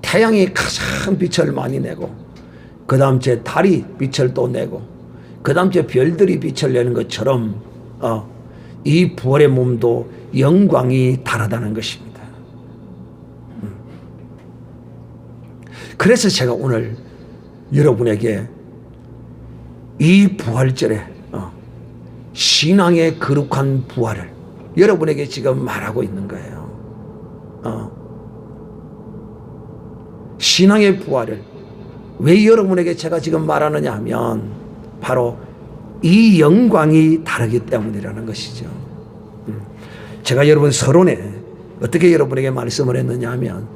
태양이 가장 빛을 많이 내고, 그 다음 제 달이 빛을 또 내고, 그 다음 제 별들이 빛을 내는 것처럼 이 부활의 몸도 영광이 다르다는 것입니다. 그래서 제가 오늘 여러분에게 이 부활절에 신앙의 거룩한 부활을 여러분에게 지금 말하고 있는 거예요. 신앙의 부활을 왜 여러분에게 제가 지금 말하느냐 하면, 바로 이 영광이 다르기 때문이라는 것이죠. 제가 여러분 서론에 어떻게 여러분에게 말씀을 했느냐 하면,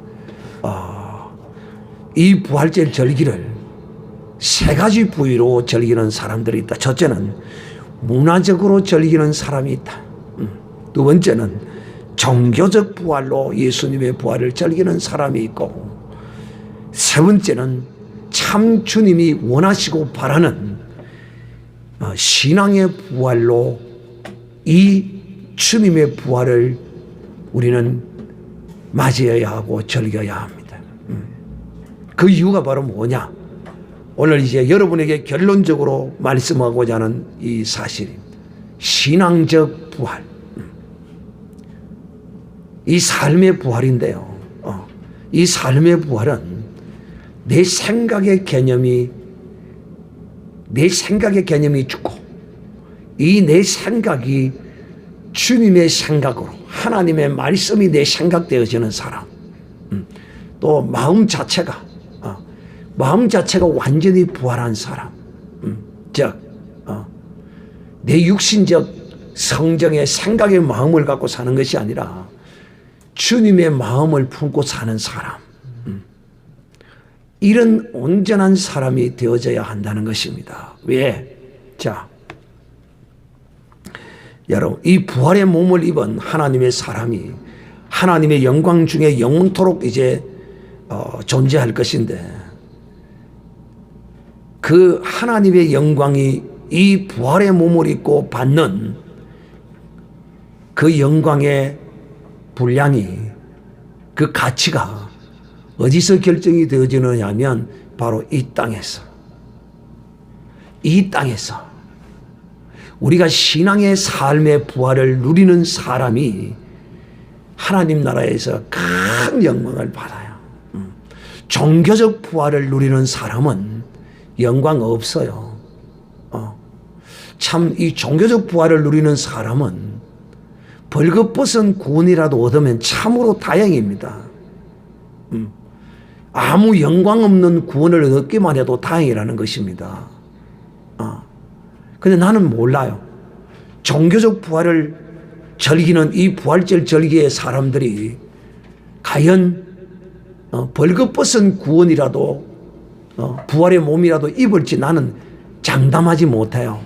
이 부활절 절기를 세 가지 부위로 즐기는 사람들이 있다. 첫째는 문화적으로 즐기는 사람이 있다. 두 번째는 종교적 부활로 예수님의 부활을 즐기는 사람이 있고, 세 번째는 참 주님이 원하시고 바라는 신앙의 부활로 이 주님의 부활을 우리는 맞이해야 하고 즐겨야 합니다. 그 이유가 바로 뭐냐? 오늘 이제 여러분에게 결론적으로 말씀하고자 하는 이 사실입니다. 신앙적 부활. 이 삶의 부활인데요. 이 삶의 부활은 내 생각의 개념이 죽고 이 내 생각이 주님의 생각으로 하나님의 말씀이 내 생각되어지는 사람. 또 마음 자체가 완전히 부활한 사람. 즉 내 육신적 성정의 생각의 마음을 갖고 사는 것이 아니라 주님의 마음을 품고 사는 사람. 이런 온전한 사람이 되어져야 한다는 것입니다. 왜? 자, 여러분, 이 부활의 몸을 입은 하나님의 사람이 하나님의 영광 중에 영원토록 이제 존재할 것인데, 그 하나님의 영광이 이 부활의 몸을 입고 받는 그 영광의 분량이, 그 가치가 어디서 결정이 되어지느냐 하면 바로 이 땅에서 우리가 신앙의 삶의 부활을 누리는 사람이 하나님 나라에서 큰 영광을 받아요. 종교적 부활을 누리는 사람은 영광 없어요. 참 이 종교적 부활을 누리는 사람은 벌거벗은 구원이라도 얻으면 참으로 다행입니다. 아무 영광 없는 구원을 얻기만 해도 다행이라는 것입니다. 근데 나는 몰라요. 종교적 부활을 즐기는 이 부활절 절기의 사람들이 과연 벌거벗은 구원이라도 부활의 몸이라도 입을지 나는 장담하지 못해요.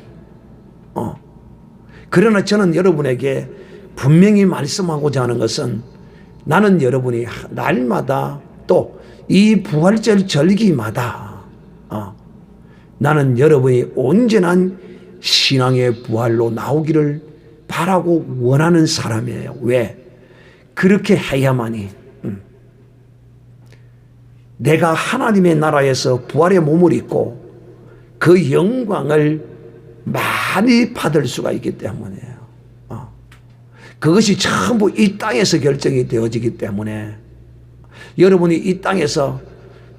그러나 저는 여러분에게 분명히 말씀하고자 하는 것은, 나는 여러분이 날마다 또 이 부활절 절기마다 나는 여러분이 온전한 신앙의 부활로 나오기를 바라고 원하는 사람이에요. 왜? 그렇게 해야만이 내가 하나님의 나라에서 부활의 몸을 입고 그 영광을 많이 받을 수가 있기 때문이에요. 그것이 전부 이 땅에서 결정이 되어지기 때문에 여러분이 이 땅에서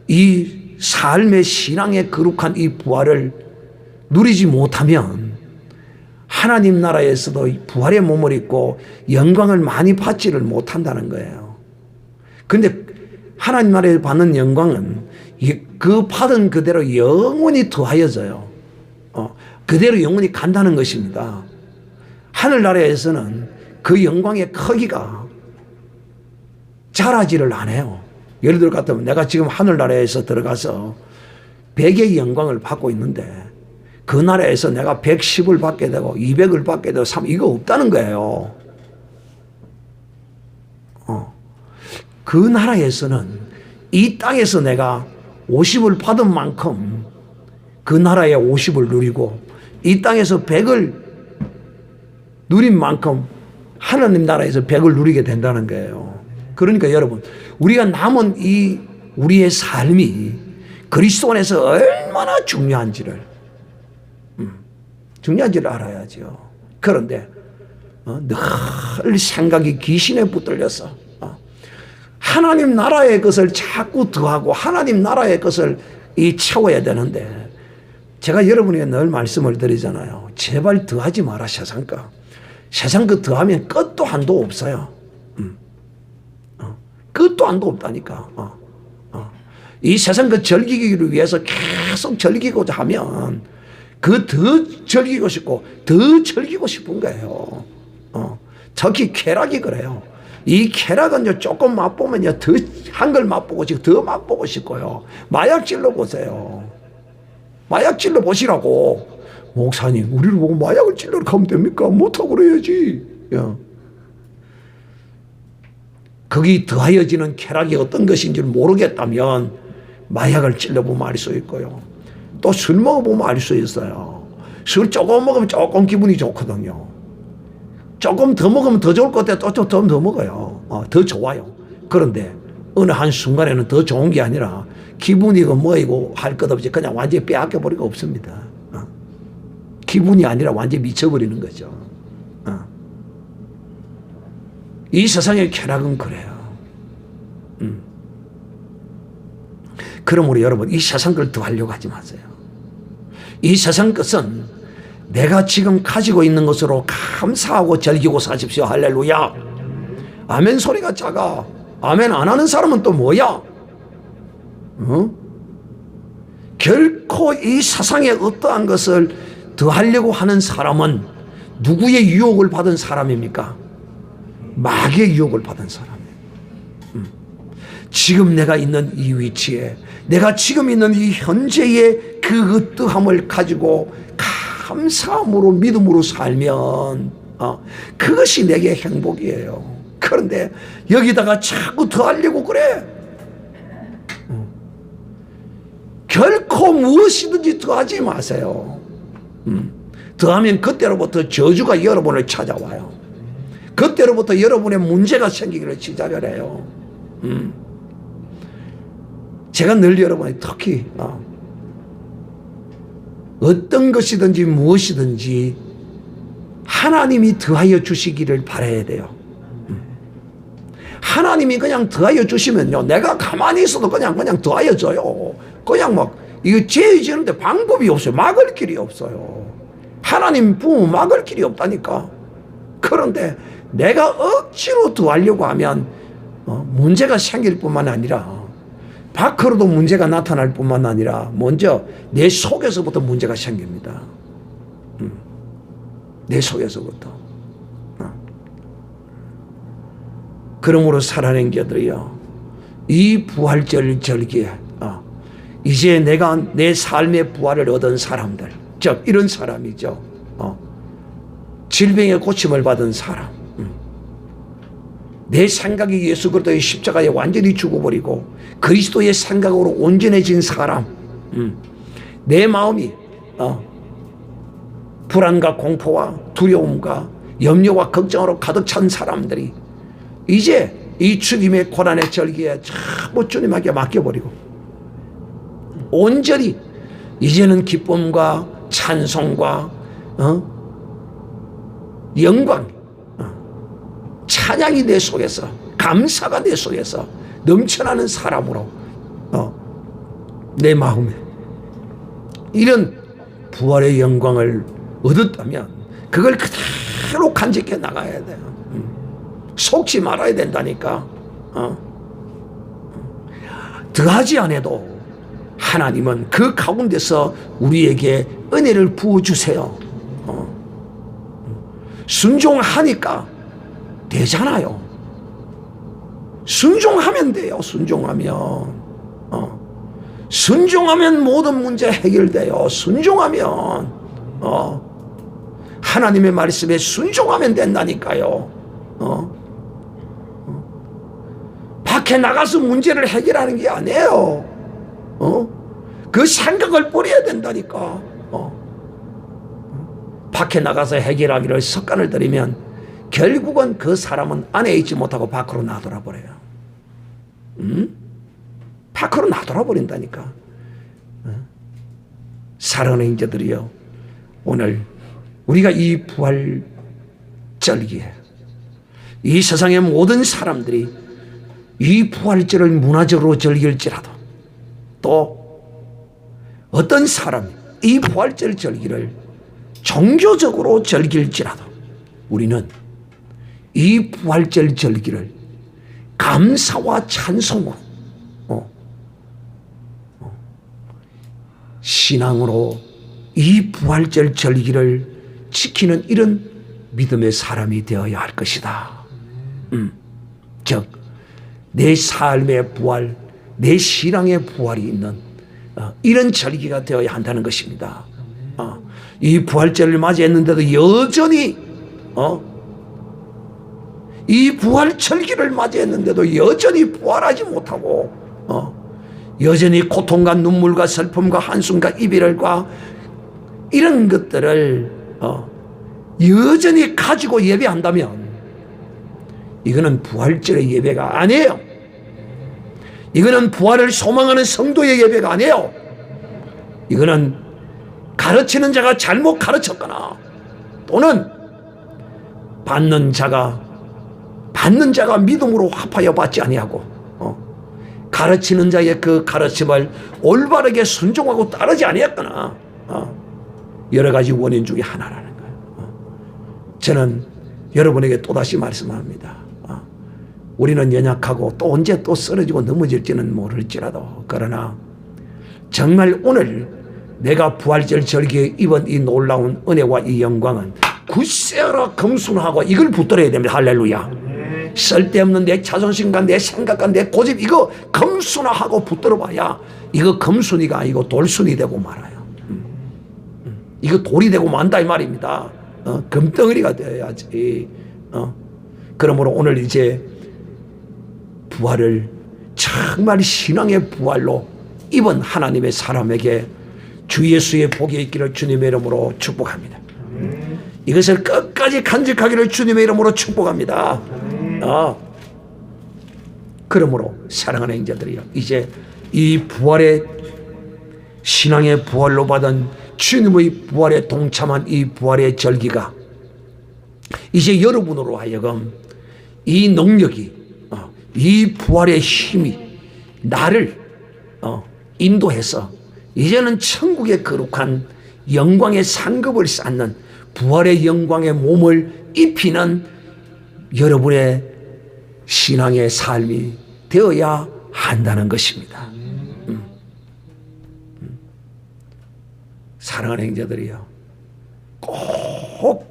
이 삶의 신앙의 거룩한 이 부활을 누리지 못하면 하나님 나라에서도 부활의 몸을 입고 영광을 많이 받지를 못한다는 거예요. 그런데 하나님 나라에 받는 영광은 그 받은 그대로 영원히 더하여져요. 그대로 영원히 간다는 것입니다. 하늘나라에서는 그 영광의 크기가 자라지를 않아요. 예를 들어 같으면 내가 지금 하늘나라에서 들어가서 100의 영광을 받고 있는데 그 나라에서 내가 110을 받게 되고 200을 받게 되고 3, 이거 없다는 거예요. 그 나라에서는 이 땅에서 내가 50을 받은 만큼 그 나라의 50을 누리고, 이 땅에서 100을 누린 만큼 하나님 나라에서 100을 누리게 된다는 거예요. 그러니까 여러분, 우리가 남은 이 우리의 삶이 그리스도 안에서 얼마나 중요한지를 알아야죠. 그런데 늘 생각이 귀신에 붙들려서 하나님 나라의 것을 자꾸 더하고 하나님 나라의 것을 채워야 되는데, 제가 여러분에게 늘 말씀을 드리잖아요. 제발 더하지 마라, 세상 거. 세상 거 더하면 끝도 한도 없어요. 끝도 한도 없다니까. 이 세상 거 즐기기를 위해서 계속 즐기고자 하면 더 즐기고 싶고 더 즐기고 싶은 거예요. 특히 쾌락이 그래요. 이 쾌락은 조금 맛보면 더 한 걸 맛보고 싶고 더 맛보고 싶고요. 마약 찔러 보세요. 마약 찔러 보시라고. 목사님, 우리를 보고 마약을 찔러 가면 됩니까? 못하고 그래야지. 거기 더하여지는 쾌락이 어떤 것인지 모르겠다면 마약을 찔러보면 알 수 있고요. 또 술 먹어보면 알 수 있어요. 술 조금 먹으면 조금 기분이 좋거든요. 조금 더 먹으면 더 좋을 것 같아요. 또 좀 더 먹어요. 더 좋아요. 그런데 어느 한순간에는 더 좋은 게 아니라 기분이고 뭐이고 할 것 없이 그냥 완전히 빼앗겨 버리고 없습니다. 기분이 아니라 완전히 미쳐버리는 거죠. 이 세상의 쾌락은 그래요. 그러므로 여러분, 이 세상 걸 더 하려고 하지 마세요. 이 세상 것은 내가 지금 가지고 있는 것으로 감사하고 즐기고 사십시오. 할렐루야. 아멘 소리가 작아. 아멘 안 하는 사람은 또 뭐야? 결코 이 세상에 어떠한 것을 더 하려고 하는 사람은 누구의 유혹을 받은 사람입니까? 마귀의 유혹을 받은 사람이에요. 지금 내가 있는 이 위치에, 내가 지금 있는 이 현재의 그 어떠함을 가지고 감사함으로 믿음으로 살면 그것이 내게 행복이에요. 그런데 여기다가 자꾸 더 하려고 그래. 결코 무엇이든지 더 하지 마세요. 더하면 그때로부터 저주가 여러분을 찾아와요. 그때로부터 여러분의 문제가 생기기를 시작을 해요. 제가 늘 여러분이 특히 어떤 것이든지 무엇이든지 하나님이 더하여 주시기를 바라야 돼요. 하나님이 그냥 더하여 주시면요, 내가 가만히 있어도 그냥 더하여 줘요. 그냥 막 이거 죄 지는데 방법이 없어요. 막을 길이 없어요. 하나님 부으면 막을 길이 없다니까. 그런데 내가 억지로 더하려고 하면 문제가 생길 뿐만 아니라 밖으로도 문제가 나타날 뿐만 아니라 먼저 내 속에서부터 문제가 생깁니다. 내 속에서부터. 그러므로 사랑하는 자들이요, 이 부활절 절기에 이제 내가 내 삶의 부활을 얻은 사람들, 즉 이런 사람이죠. 질병의 고침을 받은 사람, 내 생각이 예수 그리스도의 십자가에 완전히 죽어버리고 그리스도의 생각으로 온전해진 사람, 내 마음이 불안과 공포와 두려움과 염려와 걱정으로 가득 찬 사람들이 이제 이 죽임의 고난의 절기에 전부 주님에게 맡겨버리고 온전히 이제는 기쁨과 찬송과 영광, 찬양이 내 속에서, 감사가 내 속에서 넘쳐나는 사람으로 내 마음에 이런 부활의 영광을 얻었다면 그걸 그대로 간직해 나가야 돼요. 속지 말아야 된다니까. 더하지 않아도 하나님은 그 가운데서 우리에게 은혜를 부어주세요. 순종하니까 되잖아요. 순종하면 돼요. 순종하면 모든 문제 해결돼요. 순종하면 하나님의 말씀에 순종하면 된다니까요. 밖에 나가서 문제를 해결하는 게 아니에요. 그 생각을 버려야 된다니까. 밖에 나가서 해결하기를 습관을 들이면 결국은 그 사람은 안에 있지 못하고 밖으로 나돌아 버려요. 밖으로 나돌아 버린다니까. 사랑하는 형제들이요, 오늘 우리가 이 부활 절기에 이 세상의 모든 사람들이 이 부활절을 문화적으로 즐길지라도 또 어떤 사람이 이 부활절 절기를 종교적으로 즐길지라도 우리는 이 부활절 절기를 감사와 찬송으로 신앙으로 이 부활절 절기를 지키는 이런 믿음의 사람이 되어야 할 것이다. 즉 내 삶의 부활, 내 신앙의 부활이 있는 이런 절기가 되어야 한다는 것입니다. 이 부활절을 맞이했는데도 여전히 이 부활 절기를 맞이했는데도 여전히 부활하지 못하고 여전히 고통과 눈물과 슬픔과 한숨과 이별과 이런 것들을 여전히 가지고 예배한다면 이거는 부활절의 예배가 아니에요. 이거는 부활을 소망하는 성도의 예배가 아니에요. 이거는 가르치는 자가 잘못 가르쳤거나 또는 받는 자가 믿음으로 합하여 받지 아니하고 가르치는 자의 그 가르침을 올바르게 순종하고 따르지 아니했거나 여러 가지 원인 중에 하나라는 거예요. 저는 여러분에게 또다시 말씀합니다. 우리는 연약하고 또 언제 또 쓰러지고 넘어질지는 모를지라도 그러나 정말 오늘 내가 부활절 절기에 입은 이 놀라운 은혜와 이 영광은 굳세어라 겸손하고 이걸 붙들어야 됩니다. 할렐루야. 쓸데없는 내 자존심과 내 생각과 내 고집 이거 겸손하고 붙들어봐야 이거 겸손이가 아니고 돌순이 되고 말아요. 이거 돌이 되고 만다 이 말입니다. 금덩어리가 되어야지. 그러므로 오늘 이제 부활을 정말 신앙의 부활로 입은 하나님의 사람에게 주 예수의 복이 있기를 주님의 이름으로 축복합니다. 이것을 끝까지 간직하기를 주님의 이름으로 축복합니다. 그러므로 사랑하는 형제들이요, 이제 이 부활의 신앙의 부활로 받은 주님의 부활에 동참한 이 부활의 절기가 이제 여러분으로 하여금 이 능력이 이 부활의 힘이 나를 인도해서 이제는 천국의 거룩한 영광의 상급을 쌓는 부활의 영광의 몸을 입히는 여러분의 신앙의 삶이 되어야 한다는 것입니다. 사랑하는 형제들이요, 꼭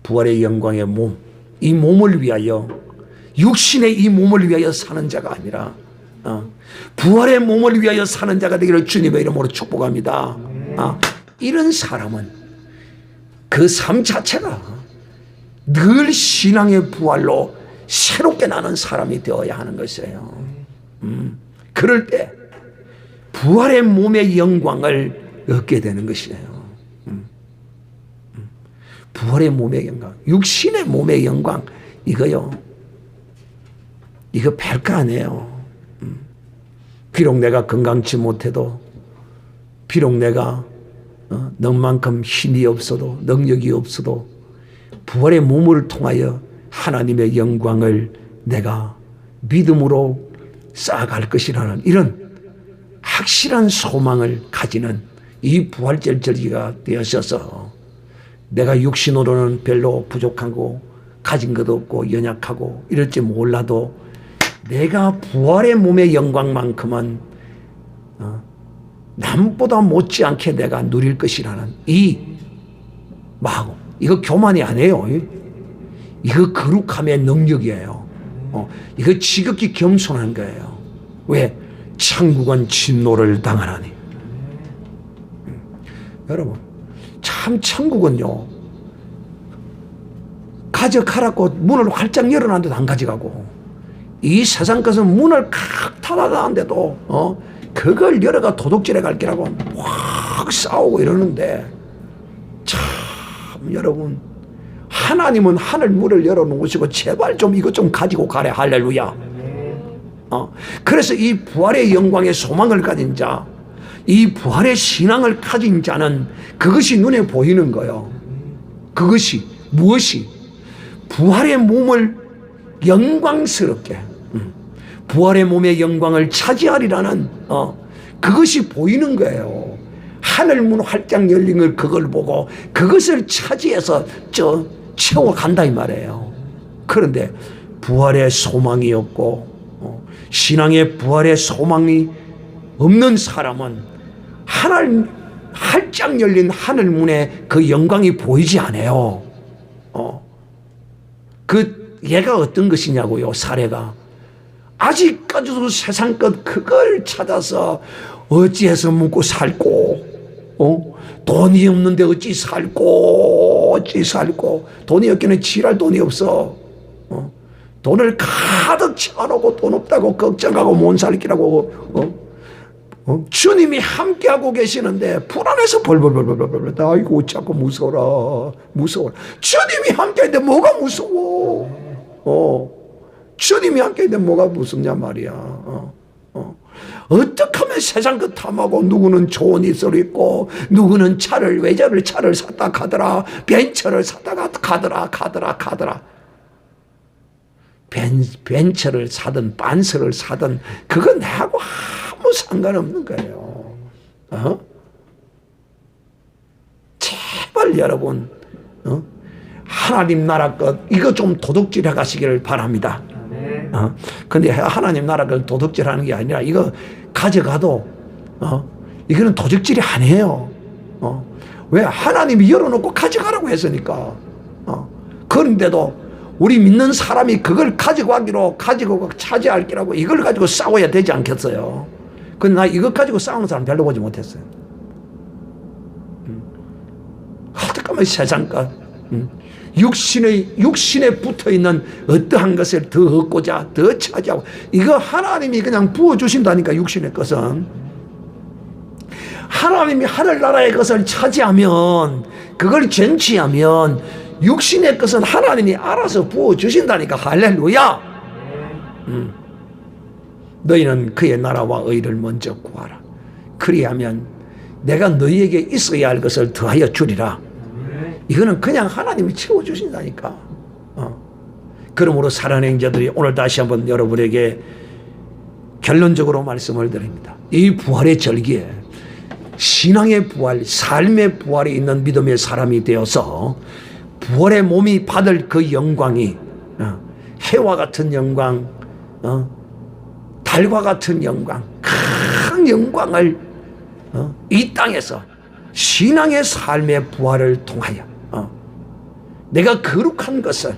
부활의 영광의 몸, 이 몸을 위하여, 육신의 이 몸을 위하여 사는 자가 아니라 부활의 몸을 위하여 사는 자가 되기를 주님의 이름으로 축복합니다. 이런 사람은 그 삶 자체가 늘 신앙의 부활로 새롭게 나는 사람이 되어야 하는 것이에요. 그럴 때 부활의 몸의 영광을 얻게 되는 것이에요. 부활의 몸의 영광, 육신의 몸의 영광, 이거 별거 아니에요. 비록 내가 건강치 못해도, 비록 내가 너만큼 힘이 없어도, 능력이 없어도 부활의 몸을 통하여 하나님의 영광을 내가 믿음으로 쌓아갈 것이라는 이런 확실한 소망을 가지는 이 부활절 절기가 되어져서 내가 육신으로는 별로 부족하고 가진 것도 없고 연약하고 이럴지 몰라도 내가 부활의 몸의 영광만큼은 남보다 못지않게 내가 누릴 것이라는 이 마음, 이거 교만이 아니에요. 이거 거룩함의 능력이에요. 이거 지극히 겸손한 거예요. 왜? 천국은 진노를 당하나니. 여러분, 참 천국은요, 가져가라고 문을 활짝 열어놨는데도 안 가져가고, 이 세상 것은 문을 칵 닫아놨는데도 그걸 열어가 도둑질해 갈 기라고 확 싸우고 이러는데, 참 여러분, 하나님은 하늘 문을 열어놓으시고 제발 좀 이것 좀 가지고 가래. 할렐루야. 그래서 이 부활의 영광의 소망을 가진 자, 이 부활의 신앙을 가진 자는 그것이 눈에 보이는 거예요. 그것이 무엇이? 부활의 몸을 영광스럽게, 부활의 몸의 영광을 차지하리라는 그것이 보이는 거예요. 하늘문 활짝 열린 걸 그걸 보고 그것을 차지해서 채워간다 이 말이에요. 그런데 부활의 소망이 없고 신앙의 부활의 소망이 없는 사람은 활짝 열린 하늘문에 그 영광이 보이지 않아요. 얘가 어떤 것이냐고요. 사례가 아직까지도 세상 것 그걸 찾아서 어찌해서 먹고 살고, 돈이 없는데 어찌 살고 돈이 없기는 지랄 돈이 없어. 돈을 가득 채워놓고 돈 없다고 걱정하고 못 살기라고 주님이 함께하고 계시는데 불안해서 벌벌벌벌벌. 아이고 자꾸 무서워라. 주님이 함께하는데 뭐가 무서워? 주님이 함께 있는데 뭐가 무섭냐 말이야. 어떻게 하면 세상 그 탐하고 누구는 좋은 입술 있고 누구는 외제를 차를 샀다 가더라. 벤처를 샀다가 가더라. 벤처를 사든 반스를 사든 그건 나하고 아무 상관없는 거예요. 제발 여러분 하나님 나라 것 이거 좀 도둑질해 가시기를 바랍니다. 근데 하나님 나라 것 도둑질하는 게 아니라 이거 가져가도 이거는 도둑질이 아니에요. 왜? 하나님이 열어놓고 가져가라고 했으니까. 그런데도 우리 믿는 사람이 그걸 가지고 차지할 기라고 이걸 가지고 싸워야 되지 않겠어요? 근데 나 이것 가지고 싸우는 사람 별로 보지 못했어요. 어떻게 하면 세상과 육신에 붙어 있는 어떠한 것을 더 얻고자 더 차지하고 이거 하나님이 그냥 부어주신다니까. 육신의 것은 하나님이 하늘나라의 것을 차지하면 그걸 쟁취하면 육신의 것은 하나님이 알아서 부어주신다니까. 할렐루야. 너희는 그의 나라와 의를 먼저 구하라. 그리하면 내가 너희에게 있어야 할 것을 더하여 주리라. 이거는 그냥 하나님이 채워주신다니까. 그러므로 사랑하는 형제들이 오늘 다시 한번 여러분에게 결론적으로 말씀을 드립니다. 이 부활의 절기에 신앙의 부활, 삶의 부활이 있는 믿음의 사람이 되어서 부활의 몸이 받을 그 영광이 해와 같은 영광, 달과 같은 영광, 큰 영광을 이 땅에서 신앙의 삶의 부활을 통하여 내가 거룩한 것을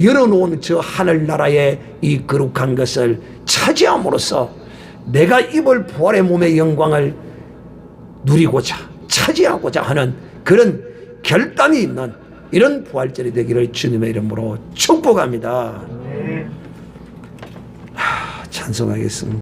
열어놓은 저 하늘나라의 이 거룩한 것을 차지함으로써 내가 입을 부활의 몸의 영광을 누리고자 차지하고자 하는 그런 결단이 있는 이런 부활절이 되기를 주님의 이름으로 축복합니다. 찬송하겠습니다.